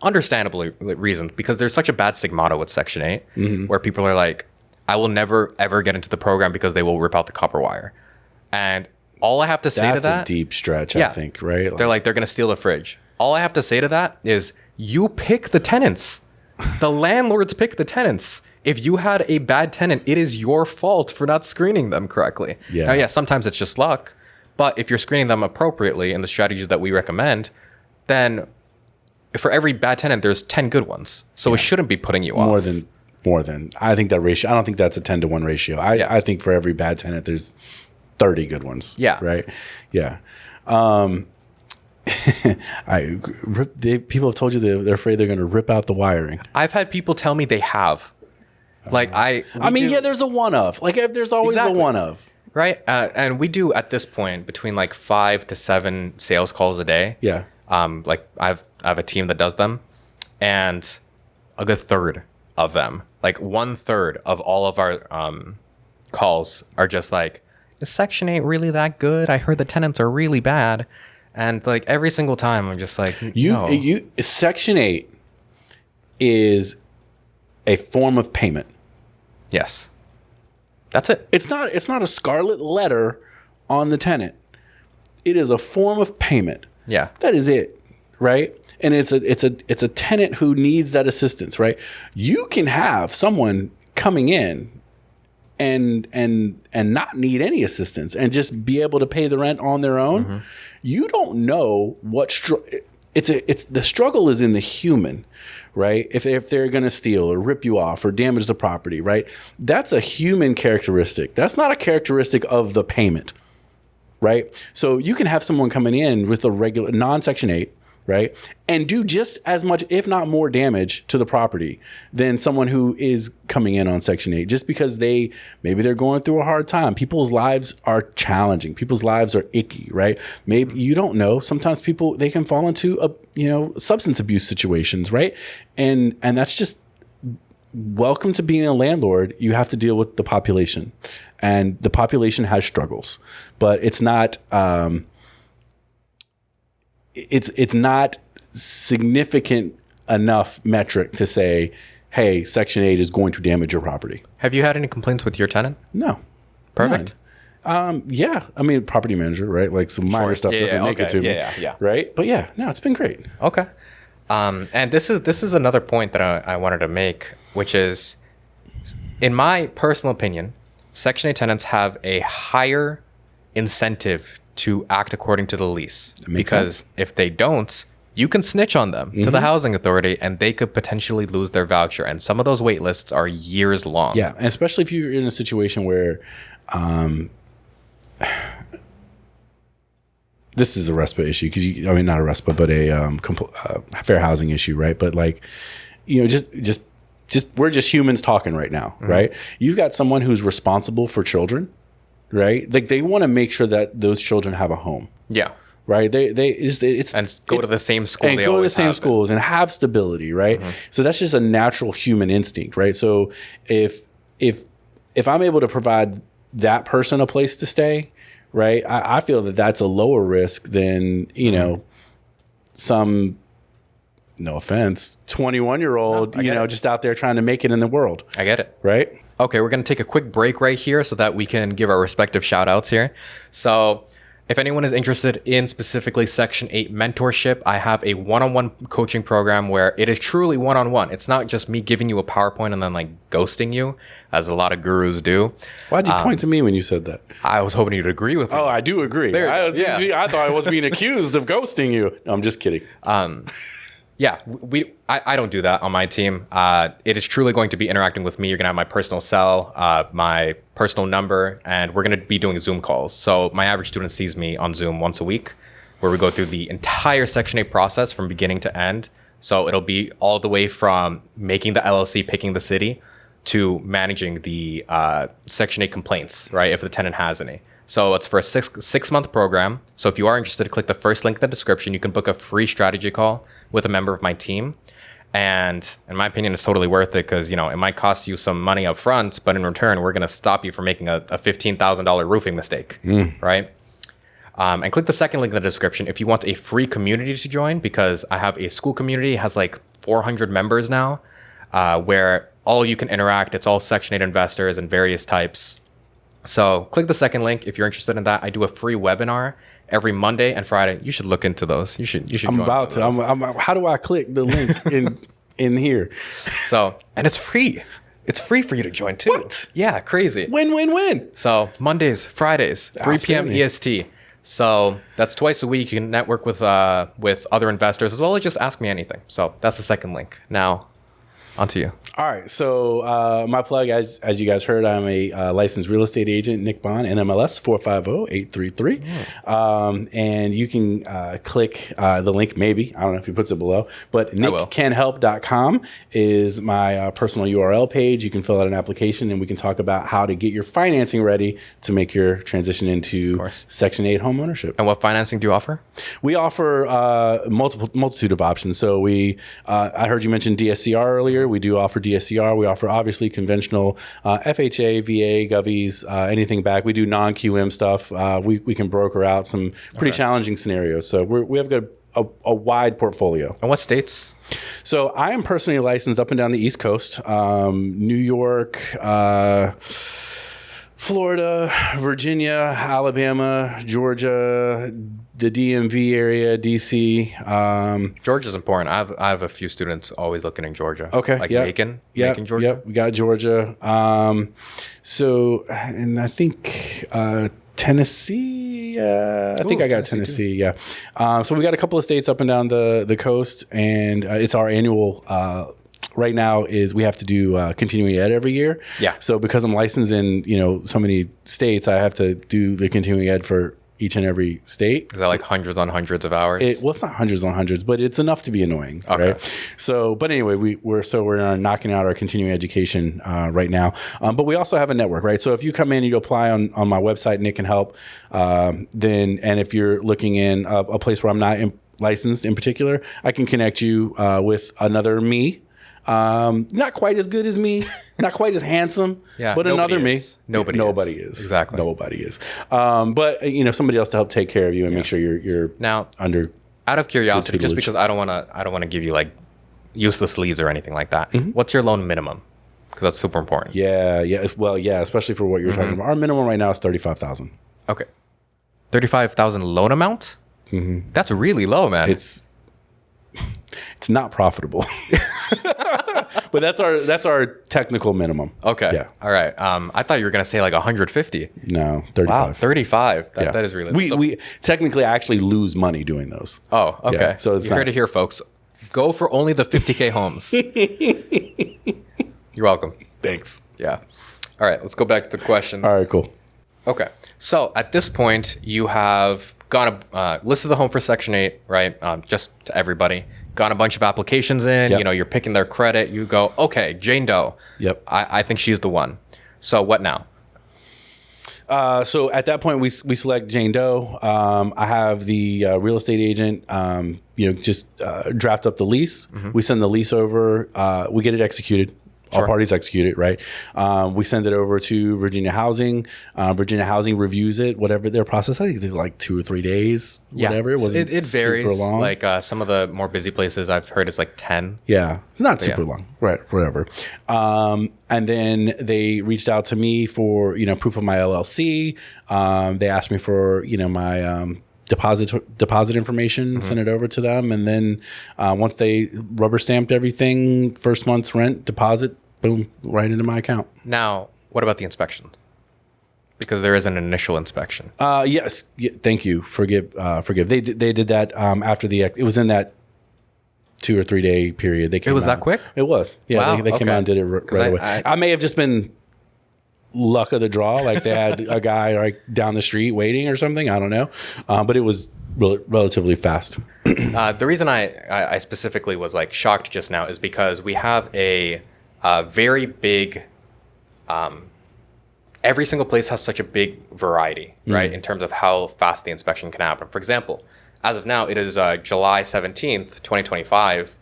A: understandable reasons, because there's such a bad stigmata with Section 8 where people are like, I will never, ever get into the program because they will rip out the copper wire. And all I have to say to that...
B: That's a deep stretch, I think, right?
A: They're like, they're going to steal the fridge. All I have to say to that is, you pick the tenants. The landlords pick the tenants. If you had a bad tenant, it is your fault for not screening them correctly.
B: Yeah.
A: Now, sometimes it's just luck. But if you're screening them appropriately in the strategies that we recommend, then for every bad tenant, there's 10 good ones. So it shouldn't be putting you off.
B: More than. I think that ratio, I don't think that's a 10-to-1 ratio. I think for every bad tenant, there's 30 good ones.
A: Yeah.
B: Right? Yeah. People have told you they're afraid they're going to rip out the wiring.
A: I've had people tell me they have. Like
B: there's a one of. Like there's always a one of.
A: Right. And we do at this point between like 5 to 7 sales calls a day.
B: Yeah.
A: Like I have a team that does them, and a good third of them, like 1/3 of all of our calls are just like, is Section 8 really that good? I heard the tenants are really bad. And like every single time I'm just like, no.
B: Section 8 is a form of payment.
A: Yes. That's it.
B: It's not a scarlet letter on the tenant. It is a form of payment.
A: Yeah.
B: That is it, right? And it's a tenant who needs that assistance, right? You can have someone coming in and not need any assistance and just be able to pay the rent on their own. Mm-hmm. You don't know what it's the struggle is in the human, right? If they're going to steal or rip you off or damage the property, right? That's a human characteristic. That's not a characteristic of the payment, right? So you can have someone coming in with a regular non-Section 8, right? And do just as much, if not more damage to the property than someone who is coming in on Section 8, just because maybe they're going through a hard time. People's lives are challenging. People's lives are icky, right? Maybe you don't know. Sometimes people, they can fall into substance abuse situations, right? And that's just welcome to being a landlord. You have to deal with the population, and the population has struggles, but it's not, it's not significant enough metric to say, hey, Section 8 is going to damage your property.
A: Have you had any complaints with your tenant?
B: No.
A: Perfect.
B: Yeah. I mean, property manager, right? Like some minor stuff doesn't make it to me.
A: Yeah.
B: Right? But yeah, no, it's been great.
A: Okay. And this is another point that I wanted to make, which is, in my personal opinion, Section 8 tenants have a higher incentive to act according to the lease, because
B: sense.
A: If they don't, you can snitch on them to the housing authority and they could potentially lose their voucher. And some of those wait lists are years long.
B: Yeah. And especially if you're in a situation where this is a RESPA issue, because not a RESPA, but a fair housing issue, right? But like, just we're just humans talking right now, right? You've got someone who's responsible for children, right? Like they want to make sure that those children have a home.
A: Yeah.
B: Right. Go to
A: the same school.
B: And go to the same schools and have stability. Right. So that's just a natural human instinct. Right. So if I'm able to provide that person a place to stay, right, I feel that that's a lower risk than, some, no offense, 21-year-old, just out there trying to make it in the world.
A: I get it.
B: Right.
A: Okay, we're going to take a quick break right here so that we can give our respective shout outs here. So if anyone is interested in specifically Section 8 mentorship, I have a one-on-one coaching program where it is truly one-on-one. It's not just me giving you a PowerPoint and then like ghosting you, as a lot of gurus do.
B: Why'd you point to me when you said that?
A: I was hoping you'd agree with me.
B: Oh, I do agree. I thought I was being accused of ghosting you. No, I'm just kidding.
A: Yeah, I don't do that on my team. It is truly going to be interacting with me. You're going to have my personal cell, my personal number, and we're going to be doing Zoom calls. So my average student sees me on Zoom once a week, where we go through the entire Section 8 process from beginning to end. So it'll be all the way from making the LLC, picking the city, to managing the Section 8 complaints, right, if the tenant has any. So it's for a six-month program. So if you are interested, click the first link in the description. You can book a free strategy call with a member of my team. And in my opinion, it's totally worth it because, it might cost you some money up front, but in return, we're going to stop you from making a $15,000 roofing mistake, right? And click the second link in the description if you want a free community to join, because I have a school community. It has like 400 members now, where all you can interact. It's all Section 8 investors and various types. So click the second link if you're interested in that. I do a free webinar every Monday and Friday. You should look into those. You should. I'm about to.
B: How do I click the link in here?
A: So, and it's free. It's free for you to join too.
B: What?
A: Yeah, crazy.
B: Win.
A: So Mondays, Fridays, 3 p.m. EST. So that's twice a week. You can network with other investors as well as just ask me anything. So that's the second link. Now, on to you.
B: All right. So my plug, as you guys heard, I'm a licensed real estate agent, Nick Bond, NMLS 450833. And you can click the link, maybe. I don't know if he puts it below. But nickcanhelp.com is my personal URL page. You can fill out an application, and we can talk about how to get your financing ready to make your transition into Section 8 home ownership.
A: And what financing do you offer?
B: We offer multitude of options. So I heard you mention DSCR earlier. We do offer DSCR. We offer obviously conventional FHA, VA, govies, anything back. We do non-QM stuff. We can broker out some pretty challenging scenarios. So we have got a wide portfolio.
A: And what states?
B: So I am personally licensed up and down the East Coast, New York, Florida, Virginia, Alabama, Georgia, the DMV area, DC.
A: Georgia's important. I have a few students always looking in Georgia.
B: Okay.
A: Like Macon, Georgia.
B: Yep. We got Georgia. And I think Tennessee. I think I got Tennessee. Yeah. So we got a couple of states up and down the coast, and it's our annual. Right now is we have to do continuing ed every year.
A: Yeah.
B: So because I'm licensed in so many states, I have to do the continuing ed for each and every state.
A: Is that like hundreds on hundreds of hours?
B: It's not hundreds on hundreds, but it's enough to be annoying. Okay. Right? So, but anyway, we're knocking out our continuing education right now. But we also have a network, right? So if you come in and you apply on my website, Nick Can Help, then if you're looking in a place where I'm not licensed in particular, I can connect you with another me. Not quite as good as me, not quite as handsome, but another me. Nobody is.
A: Exactly.
B: Nobody is. But somebody else to help take care of you and make sure you're
A: now
B: under.
A: Out of curiosity, just because I don't want to give you like useless leads or anything like that. Mm-hmm. What's your loan minimum? Because that's super important.
B: Yeah. Well, yeah, especially for what you're talking about. Our minimum right now is $35,000.
A: Okay. $35,000 loan amount? Mm-hmm. That's really low, man.
B: It's not profitable. But that's our technical minimum.
A: Okay.
B: Yeah.
A: All right. I thought you were going to say like 150.
B: No, 35.
A: Wow, 35. That is really low.
B: We technically actually lose money doing those.
A: Oh, okay.
B: Yeah, so it's
A: you heard it here, folks. Go for only the 50K homes. You're welcome.
B: Thanks.
A: Yeah. All right. Let's go back to the questions.
B: All right, cool.
A: Okay. So at this point, you have listed the home for Section 8, right? Just to everybody. Got a bunch of applications in.
B: Yep.
A: You're picking their credit. You go, okay, Jane Doe.
B: Yep.
A: I think she's the one. So what now?
B: So at that point, we select Jane Doe. I have the real estate agent, just draft up the lease. Mm-hmm. We send the lease over. We get it executed. All parties execute it, right? We send it over to Virginia Housing. Virginia Housing reviews it, whatever their process. I think it's like 2 or 3 days, whatever.
A: It varies.
B: Super long.
A: Like some of the more busy places I've heard it's like 10.
B: Yeah, it's not super long, right? Whatever. And then they reached out to me for proof of my LLC. They asked me for my deposit information, sent it over to them, and then once they rubber stamped everything, first month's rent, deposit, boom, right into my account.
A: Now, what about the inspection? Because there is an initial inspection.
B: Yes. Thank you. Forgive. They did that after it was in that 2 or 3 day period.
A: It was that quick?
B: It was. Yeah.
A: Wow,
B: they came out and did it right away. I may have just been luck of the draw, like they had a guy like down the street waiting or something. I don't know, but it was relatively fast.
A: The reason I specifically was like shocked just now is because we have a very big. Every single place has such a big variety, right, in terms of how fast the inspection can happen. For example, as of now, it is July 17th, 2025.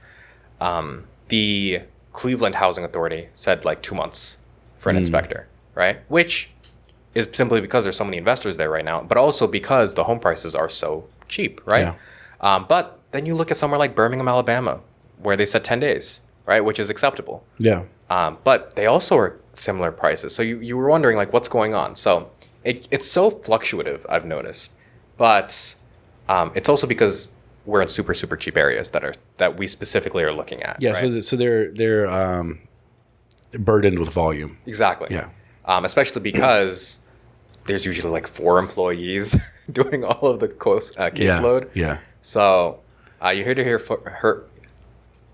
A: The Cleveland Housing Authority said like 2 months for an inspector. Right, which is simply because there's so many investors there right now, but also because the home prices are so cheap, right? Yeah. But then you look at somewhere like Birmingham, Alabama, where they said 10 days, right, which is acceptable.
B: Yeah.
A: But they also are similar prices. So you were wondering like what's going on. So it's so fluctuative, I've noticed, but it's also because we're in super super cheap areas that we specifically are looking at.
B: Yeah.
A: Right?
B: So they're burdened with volume.
A: Exactly.
B: Yeah.
A: Especially because there's usually like 4 employees doing all of the caseload.
B: Yeah.
A: So you heard it here.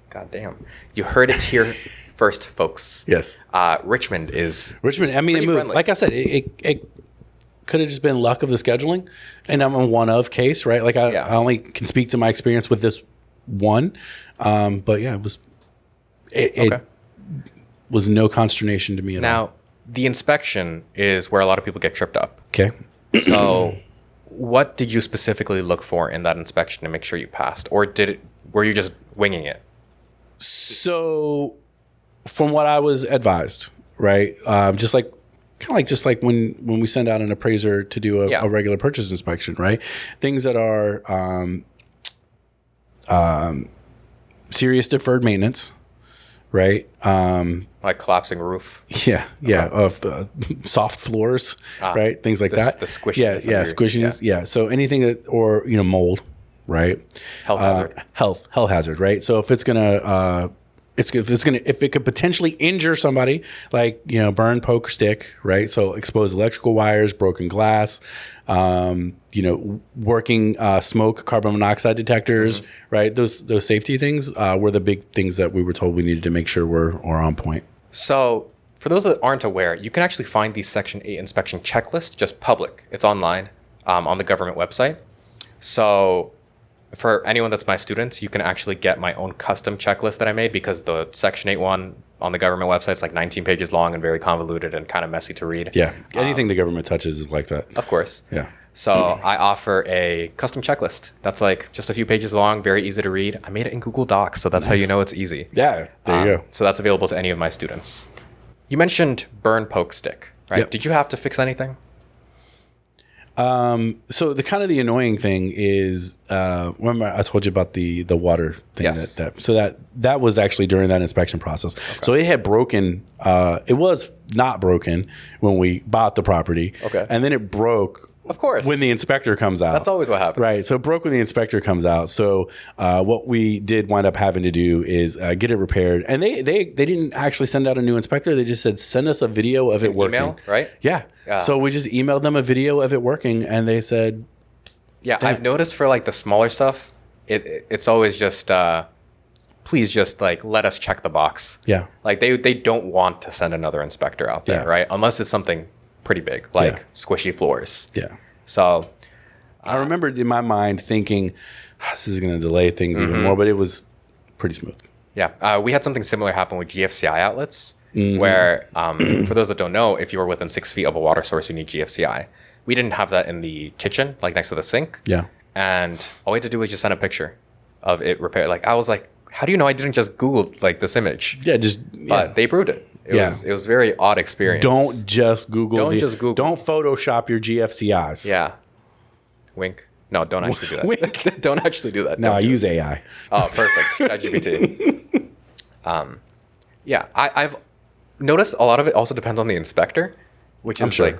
A: God damn. You heard it here first, folks.
B: Yes.
A: Richmond is
B: Richmond. I mean, it
A: pretty
B: moved.
A: friendly.
B: Like I said, it could have just been luck of the scheduling, and I'm a one of case, right? Like I only can speak to my experience with this one, but yeah, it was no consternation to me at all.
A: Now, the inspection is where a lot of people get tripped up.
B: Okay.
A: So, what did you specifically look for in that inspection to make sure you passed, or were you just winging it?
B: So, from what I was advised, right, just like when we send out an appraiser to do a regular purchase inspection, right? Things that are serious deferred maintenance, right?
A: Like collapsing roof.
B: Yeah, of soft floors, right? Things like that.
A: The squishiness.
B: Squishiness. Yeah. So anything that, or mold, right?
A: Health hazard.
B: Health hazard, right? So if it's gonna, if it could potentially injure somebody, like burn, poke, or stick, right? So exposed electrical wires, broken glass, working smoke, carbon monoxide detectors, right? Those safety things were the big things that we were told we needed to make sure were on point.
A: So, for those that aren't aware, you can actually find the Section 8 inspection checklist just public. It's online on the government website. So, for anyone that's my students, you can actually get my own custom checklist that I made, because the Section 8 one on the government website is like 19 pages long and very convoluted and kind of messy to read.
B: Yeah. Anything the government touches is like that.
A: Of course.
B: Yeah.
A: So I offer a custom checklist that's like just a few pages long, very easy to read. I made it in Google Docs, so that's how you know it's easy.
B: Yeah, there you go.
A: So that's available to any of my students. You mentioned burn, poke, stick, right? Yep. Did you have to fix anything?
B: So the annoying thing is, remember I told you about the water thing.
A: Yes.
B: That was actually during that inspection process. Okay. So it had broken. It was not broken when we bought the property.
A: Okay.
B: And then it broke.
A: Of course.
B: When the inspector comes out.
A: That's always what happens.
B: Right. So it broke when the inspector comes out. So what we did wind up having to do is get it repaired. And they didn't actually send out a new inspector. They just said, send us a video of it working.
A: Email, right?
B: Yeah. So we just emailed them a video of it working, and they said,
A: yeah, I've noticed for like the smaller stuff, it's always just, please just like let us check the box.
B: Yeah.
A: Like they don't want to send another inspector out there, right? Unless it's something pretty big, like squishy floors.
B: Yeah.
A: So
B: I remember in my mind thinking, this is going to delay things even more, but it was pretty smooth.
A: Yeah. We had something similar happen with GFCI outlets, where for those that don't know, if you were within 6 feet of a water source, you need GFCI. We didn't have that in the kitchen, like next to the sink.
B: Yeah.
A: And all we had to do was just send a picture of it repaired. Like I was like, how do you know I didn't just Google like this image?
B: Yeah,
A: But they approved it. It was a very odd experience.
B: Don't just Google.
A: Don't
B: Photoshop your GFCIs.
A: Yeah. Wink. No, don't actually do that.
B: Wink.
A: Don't actually do that.
B: No, I use AI.
A: Oh, perfect. ChatGPT. Yeah, I've noticed a lot of it also depends on the inspector, which is like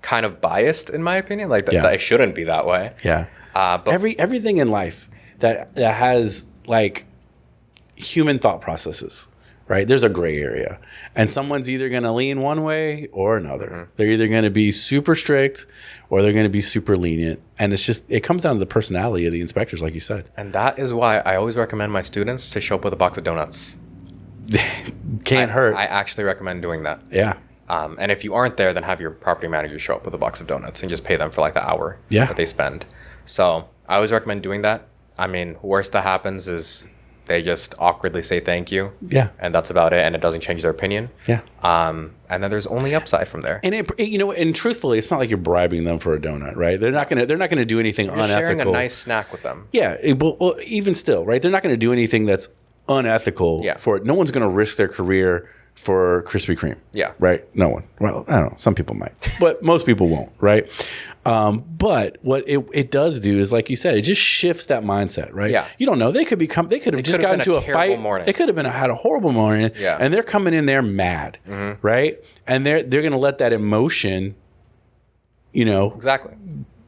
A: kind of biased in my opinion. Like that it shouldn't be that way.
B: Yeah.
A: But
B: everything in life that has like human thought processes, right? There's a gray area, and someone's either going to lean one way or another. They're either going to be super strict or they're going to be super lenient. And it comes down to the personality of the inspectors, like you said.
A: And that is why I always recommend my students to show up with a box of donuts.
B: Can't hurt.
A: I actually recommend doing that.
B: Yeah.
A: And if you aren't there, then have your property manager show up with a box of donuts and just pay them for like the hour that they spend. So I always recommend doing that. I mean, worst that happens is they just awkwardly say thank you. Yeah. And that's about it. And it doesn't change their opinion. Yeah. And then there's only upside from there.
B: And and truthfully, it's not like you're bribing them for a donut, right? They're not gonna do anything
A: you're
B: unethical.
A: Sharing a nice snack with them.
B: Yeah. Well, even still, right? They're not gonna do anything that's unethical for it. No one's gonna risk their career for Krispy Kreme. Yeah. Right? No one. Well, I don't know. Some people might, but most people won't, right? But what it does do is, like you said, it just shifts that mindset, right? Yeah. You don't know. They could have just gotten into a fight. Morning. They could have had a horrible morning. Yeah. And they're coming in there mad, right? And they're going to let that emotion,
A: exactly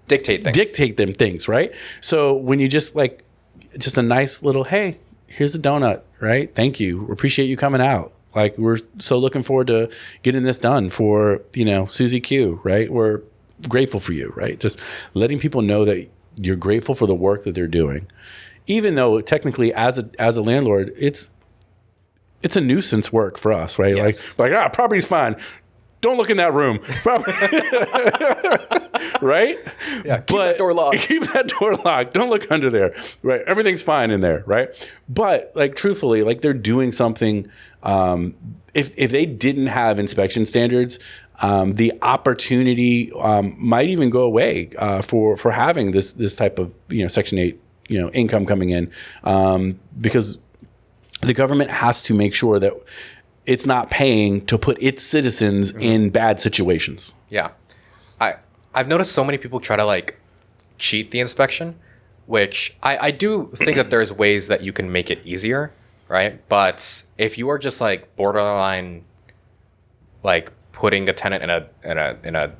B: dictate them things, right? So when you just a nice little, hey, here's a donut, right? Thank you. We appreciate you coming out. Like, we're so looking forward to getting this done for, Susie Q, right? We're grateful for you, right? Just letting people know that you're grateful for the work that they're doing. Even though technically as a landlord, it's it's a nuisance work for us, right?
A: Yes.
B: Property's fine. Don't look in that room. Right?
A: Yeah, keep that door locked.
B: Keep that door locked. Don't look under there. Right? Everything's fine in there, right? But like truthfully, like they're doing something. If they didn't have inspection standards, the opportunity might even go away for having this type of Section 8 income coming in, because the government has to make sure that it's not paying to put its citizens in bad situations.
A: Yeah. I've noticed so many people try to like cheat the inspection, which I do think that there's ways that you can make it easier, right? But if you are just like borderline like putting a tenant in a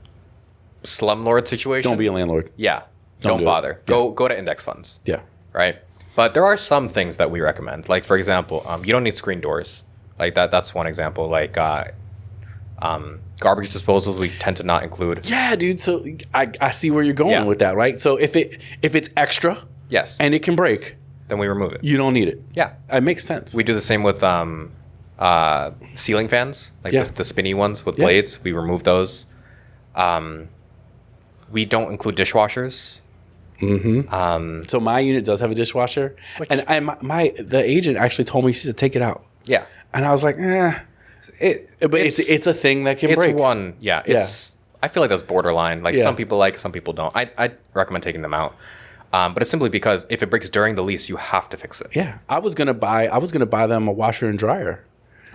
A: slumlord situation,
B: Don't be a landlord.
A: yeah,
B: Don't
A: don't
B: do it.
A: bother. Go to index funds.
B: Yeah.
A: Right? But there are some things that we recommend. Like for example, you don't need screen doors. Like that's one example. Like garbage disposals we tend to not include.
B: Yeah, dude. So I see where you're going with that, right? So if it's extra,
A: Yes.
B: and it can break,
A: Then we remove it.
B: you don't need it.
A: Yeah.
B: It makes sense.
A: We do the same with ceiling fans, like
B: Yeah.
A: the spinny ones with
B: Yeah.
A: blades. We remove those. We don't include dishwashers.
B: So my unit does have a dishwasher, and the agent actually told me she said take it out,
A: Yeah.
B: and I was like, but it's a thing that can
A: It's
B: break.
A: one. Yeah. It's. I feel like that's borderline. Like
B: Yeah.
A: some people like, some people don't. I recommend taking them out. But it's simply because if it breaks during the lease, you have to fix it.
B: Yeah, I was gonna buy them a washer and dryer,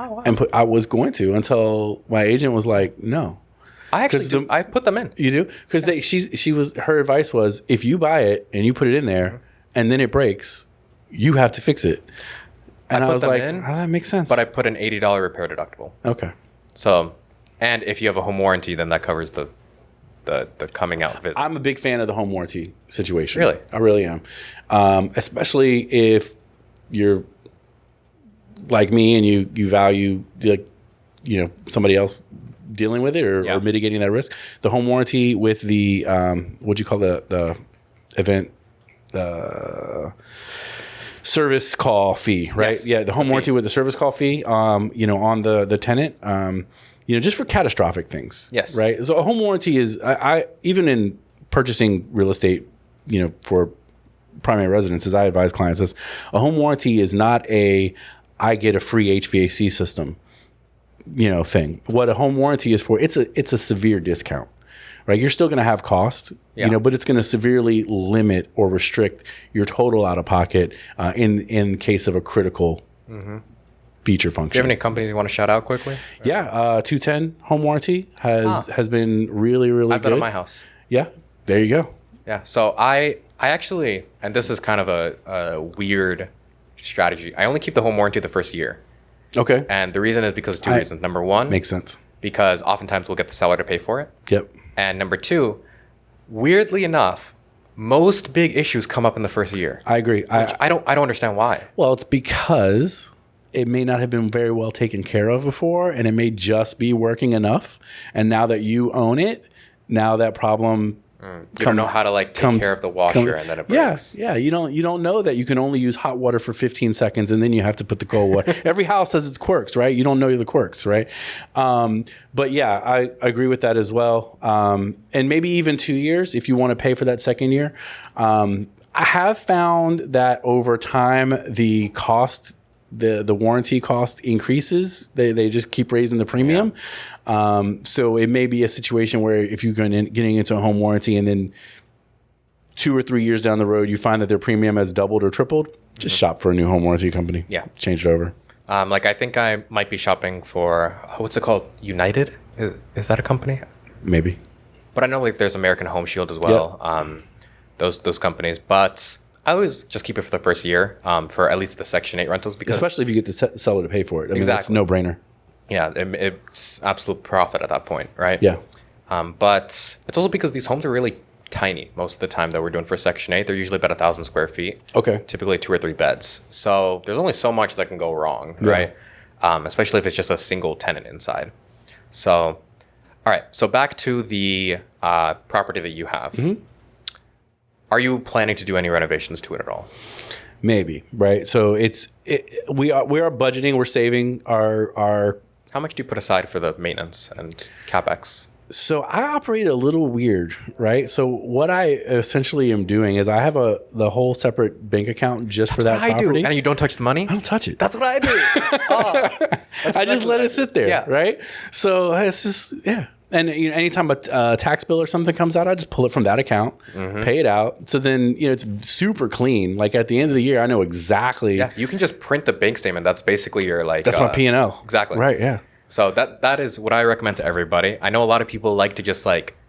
A: Oh wow.
B: and I was going to until my agent was like, no.
A: I actually
B: 'cause
A: do. I put them in.
B: You do? Because her advice was, if you buy it and you put it in there and then it breaks, you have to fix it. And I
A: put
B: was
A: them
B: like,
A: in,
B: that makes sense.
A: But I put an $80 repair deductible.
B: Okay.
A: So, and if you have a home warranty, then that covers the coming out visit.
B: I'm a big fan of the home warranty situation.
A: Really?
B: I really am. Especially if you're like me and you value somebody else dealing with it or mitigating that risk. The home warranty with the what'd you call the event service call fee, right?
A: Yes,
B: Yeah, the home warranty with the service call fee, on the tenant, just for catastrophic things.
A: Yes.
B: Right. So a home warranty is, I even in purchasing real estate, for primary residences, I advise clients this: a home warranty is not I get a free HVAC system, thing. What a home warranty is for, it's a severe discount. Right, you're still going to have cost, but it's going to severely limit or restrict your total out of pocket in case of a critical feature function.
A: Do you have any companies you want to shout out quickly?
B: Yeah, 210 home warranty has been really, really
A: I've
B: good.
A: been at my house.
B: Yeah, there you go.
A: Yeah. So I actually, and this is kind of a weird strategy, I only keep the home warranty the first year.
B: Okay,
A: And the reason is because of two reasons. Number one,
B: makes sense.
A: because oftentimes we'll get the seller to pay for it.
B: Yep.
A: And number two, weirdly enough, most big issues come up in the first year.
B: I agree.
A: I don't understand why.
B: Well, it's because it may not have been very well taken care of before, and it may just be working enough. And now that you own it, now that problem
A: You don't know how to take care of the washer and then it breaks.
B: Yeah. You don't know that you can only use hot water for 15 seconds and then you have to put the cold water. Every house has its quirks, right? You don't know the quirks, right? But yeah, I agree with that as well. And maybe even 2 years if you want to pay for that second year. I have found that over time the cost, the warranty cost increases. They just keep raising the premium. So it may be a situation where if you're getting into a home warranty and then 2 or 3 years down the road, you find that their premium has doubled or tripled, just shop for a new home warranty company.
A: Yeah.
B: Change it over.
A: I think I might be shopping for, what's it called? United? Is that a company?
B: Maybe.
A: But I know there's American Home Shield as well. Those companies. But I always just keep it for the first year for at least the Section 8 rentals. Because
B: especially if you get the seller to pay for it. I mean, that's
A: Exactly.
B: no brainer.
A: Yeah, it's absolute profit at that point, right?
B: Yeah.
A: But it's also because these homes are really tiny most of the time that we're doing for Section 8. They're usually about 1,000 square feet.
B: Okay.
A: Typically 2 or 3 beds. So there's only so much that can go wrong, right? Especially if it's just a single tenant inside. So, all right. So back to the property that you have. Are you planning to do any renovations to it at all?
B: Maybe, right? So we are budgeting, we're saving our.
A: How much do you put aside for the maintenance and CapEx?
B: So I operate a little weird, right? So what I essentially am doing is I have the whole separate bank account just for that property.
A: And you don't touch the money?
B: I don't touch it.
A: That's what I do.
B: I just let it sit there, right? So it's just, yeah. And anytime a tax bill or something comes out, I just pull it from that account, pay it out. So then, it's super clean. Like at the end of the year, I know exactly.
A: Yeah, you can just print the bank statement. That's basically your
B: That's my P&L.
A: Exactly.
B: Right, yeah.
A: So that is what I recommend to everybody. I know a lot of people like to just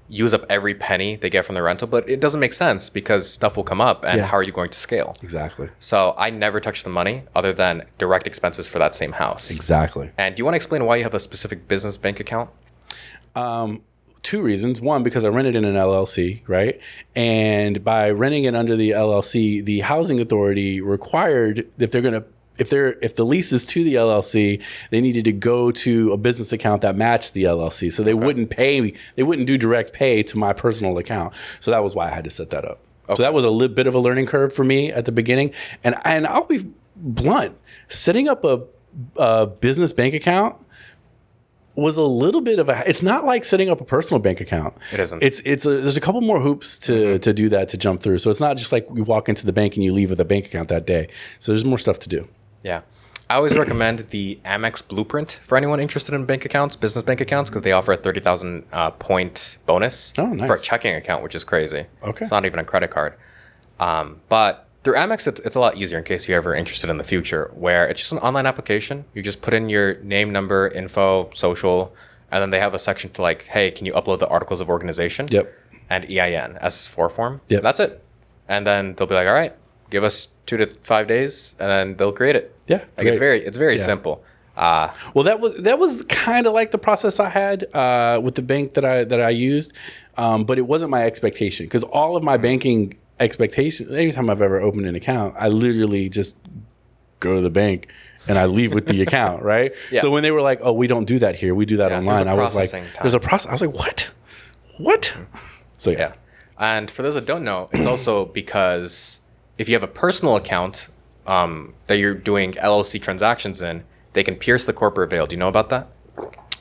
A: use up every penny they get from the rental, but it doesn't make sense because stuff will come up and how are you going to scale?
B: Exactly.
A: So I never touch the money other than direct expenses for that same house.
B: Exactly.
A: And do you want to explain why you have a specific business bank account?
B: Two reasons. One, because I rented in an LLC, right? And by renting it under the LLC, the housing authority required if the lease is to the LLC, they needed to go to a business account that matched the LLC. So they wouldn't do direct pay to my personal account. So that was why I had to set that up. Okay. So that was a little bit of a learning curve for me at the beginning. And I'll be blunt, setting up a business bank account was a little bit of it's not like setting up a personal bank account.
A: It isn't.
B: There's a couple more hoops to do that, to jump through. So it's not just like you walk into the bank and you leave with a bank account that day. So there's more stuff to do.
A: Yeah. I always recommend the Amex Blueprint for anyone interested in bank accounts, business bank accounts, because they offer a 30,000 point bonus for a checking account, which is crazy.
B: Okay.
A: It's not even a credit card. But through Amex, it's a lot easier in case you're ever interested in the future, where it's just an online application. You just put in your name, number, info, social, and then they have a section to hey, can you upload the articles of organization?
B: Yep.
A: And EIN, S4 form.
B: Yep.
A: That's it. And then they'll be like, all right, give us 2 to 5 days, and then they'll create it.
B: Yeah.
A: It's very simple.
B: Well, that was kind of like the process I had with the bank that I used, but it wasn't my expectation, because all of my banking expectations, anytime I've ever opened an account, I literally just go to the bank and I leave with the account, right? Yeah. So when they were like, "Oh, we don't do that here. We do that online," I was like, "There's a process." I was like, "What?" So yeah.
A: And for those that don't know, it's also because if you have a personal account that you're doing LLC transactions in, they can pierce the corporate veil. Do you know about that?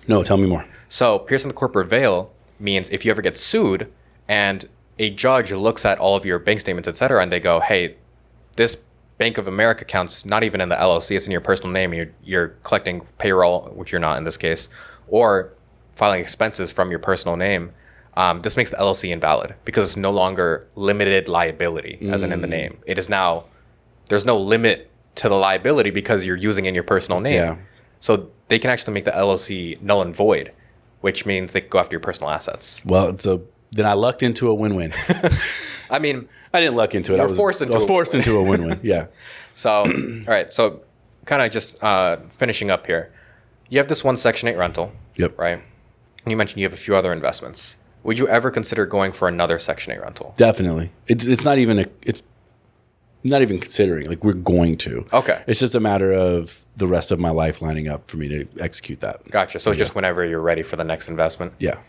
B: No, tell me more.
A: So piercing the corporate veil means if you ever get sued and a judge looks at all of your bank statements, et cetera, and they go, hey, this Bank of America account's not even in the LLC, it's in your personal name, and you're collecting payroll, which you're not in this case, or filing expenses from your personal name, this makes the LLC invalid because it's no longer limited liability, as in the name. It is now, there's no limit to the liability because you're using it in your personal name.
B: Yeah.
A: So they can actually make the LLC null and void, which means they can go after your personal assets.
B: Well, then I lucked into a win-win.
A: I mean,
B: I didn't luck into it. I was forced into a win-win. Yeah.
A: So, all right. So kind of just finishing up here. You have this one Section 8 rental.
B: Yep.
A: Right? And you mentioned you have a few other investments. Would you ever consider going for another Section 8 rental?
B: Definitely. It's not even considering. Like, we're going to.
A: Okay.
B: It's just a matter of the rest of my life lining up for me to execute that.
A: Gotcha. So just whenever you're ready for the next investment.
B: Yeah.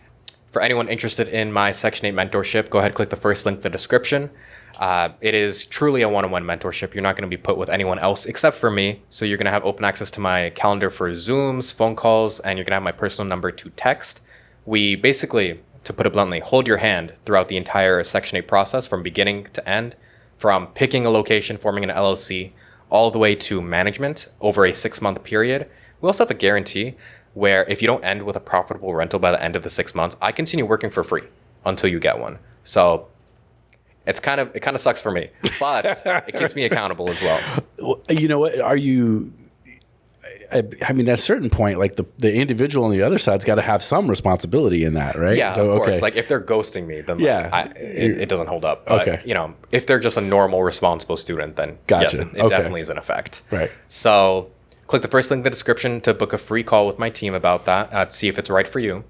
A: For anyone interested in my Section 8 mentorship, go ahead, click the first link in the description. It is truly a one-on-one mentorship. You're not going to be put with anyone else except for me. So you're going to have open access to my calendar for Zooms, phone calls, and you're going to have my personal number to text. We basically, to put it bluntly, hold your hand throughout the entire Section 8 process from beginning to end, from picking a location, forming an LLC, all the way to management over a 6-month period. We also have a guarantee where if you don't end with a profitable rental by the end of the 6 months, I continue working for free until you get one. So it kind of sucks for me, but it keeps me accountable as well.
B: You know what? I mean, at a certain point, like the individual on the other side's got to have some responsibility in that, right?
A: Yeah, of course. Like if they're ghosting me, then it doesn't hold up. But,
B: okay.
A: If they're just a normal, responsible student, then
B: gotcha.
A: Yes, it definitely is in effect.
B: Right.
A: So click the first link in the description to book a free call with my team about that, to see if it's right for you.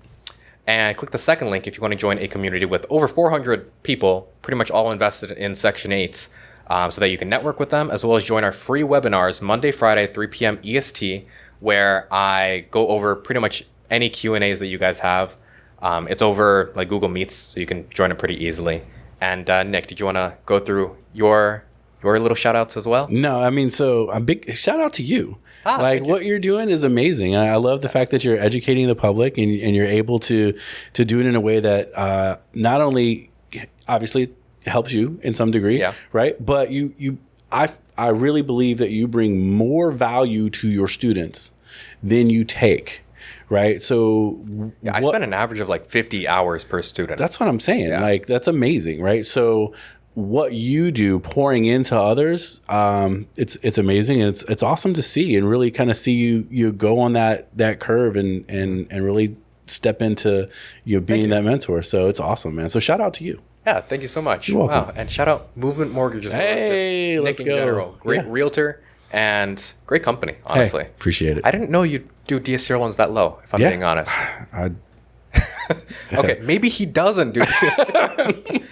A: And click the second link if you want to join a community with over 400 people, pretty much all invested in Section 8, so that you can network with them, as well as join our free webinars Monday, Friday, 3 p.m. EST, where I go over pretty much any Q&As that you guys have. It's over like Google Meets, so you can join it pretty easily. And Nick, did you want to go through your your little shout outs as well?
B: No, I mean, so a big shout out to you. Like what you're doing is amazing. I love the fact that you're educating the public and you're able to do it in a way that not only obviously helps you in some degree, right? But I really believe that you bring more value to your students than you take. Right. So
A: I spend an average of like 50 hours per student.
B: That's what I'm saying. Like, that's amazing. Right. So what you do pouring into others, it's amazing. And it's awesome to see and really kind of see you go on that curve and really step into being that mentor. So it's awesome, man. So shout out to you.
A: Yeah, thank you so much.
B: You're welcome.
A: Wow. And shout out Movement Mortgage as well.
B: Hey,
A: just
B: let's
A: Nick in
B: go.
A: general. Great realtor and great company, honestly.
B: Hey, appreciate it.
A: I didn't know you do DSCR loans that low, if I'm being honest. Okay, maybe he doesn't do DSCR.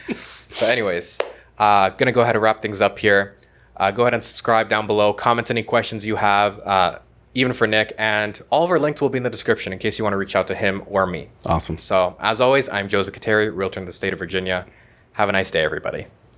A: But anyways, gonna go ahead and wrap things up here. Go ahead and subscribe down below. Comment any questions you have, even for Nick. And all of our links will be in the description in case you want to reach out to him or me.
B: Awesome.
A: So as always, I'm Joseph Khateri, realtor in the state of Virginia. Have a nice day, everybody.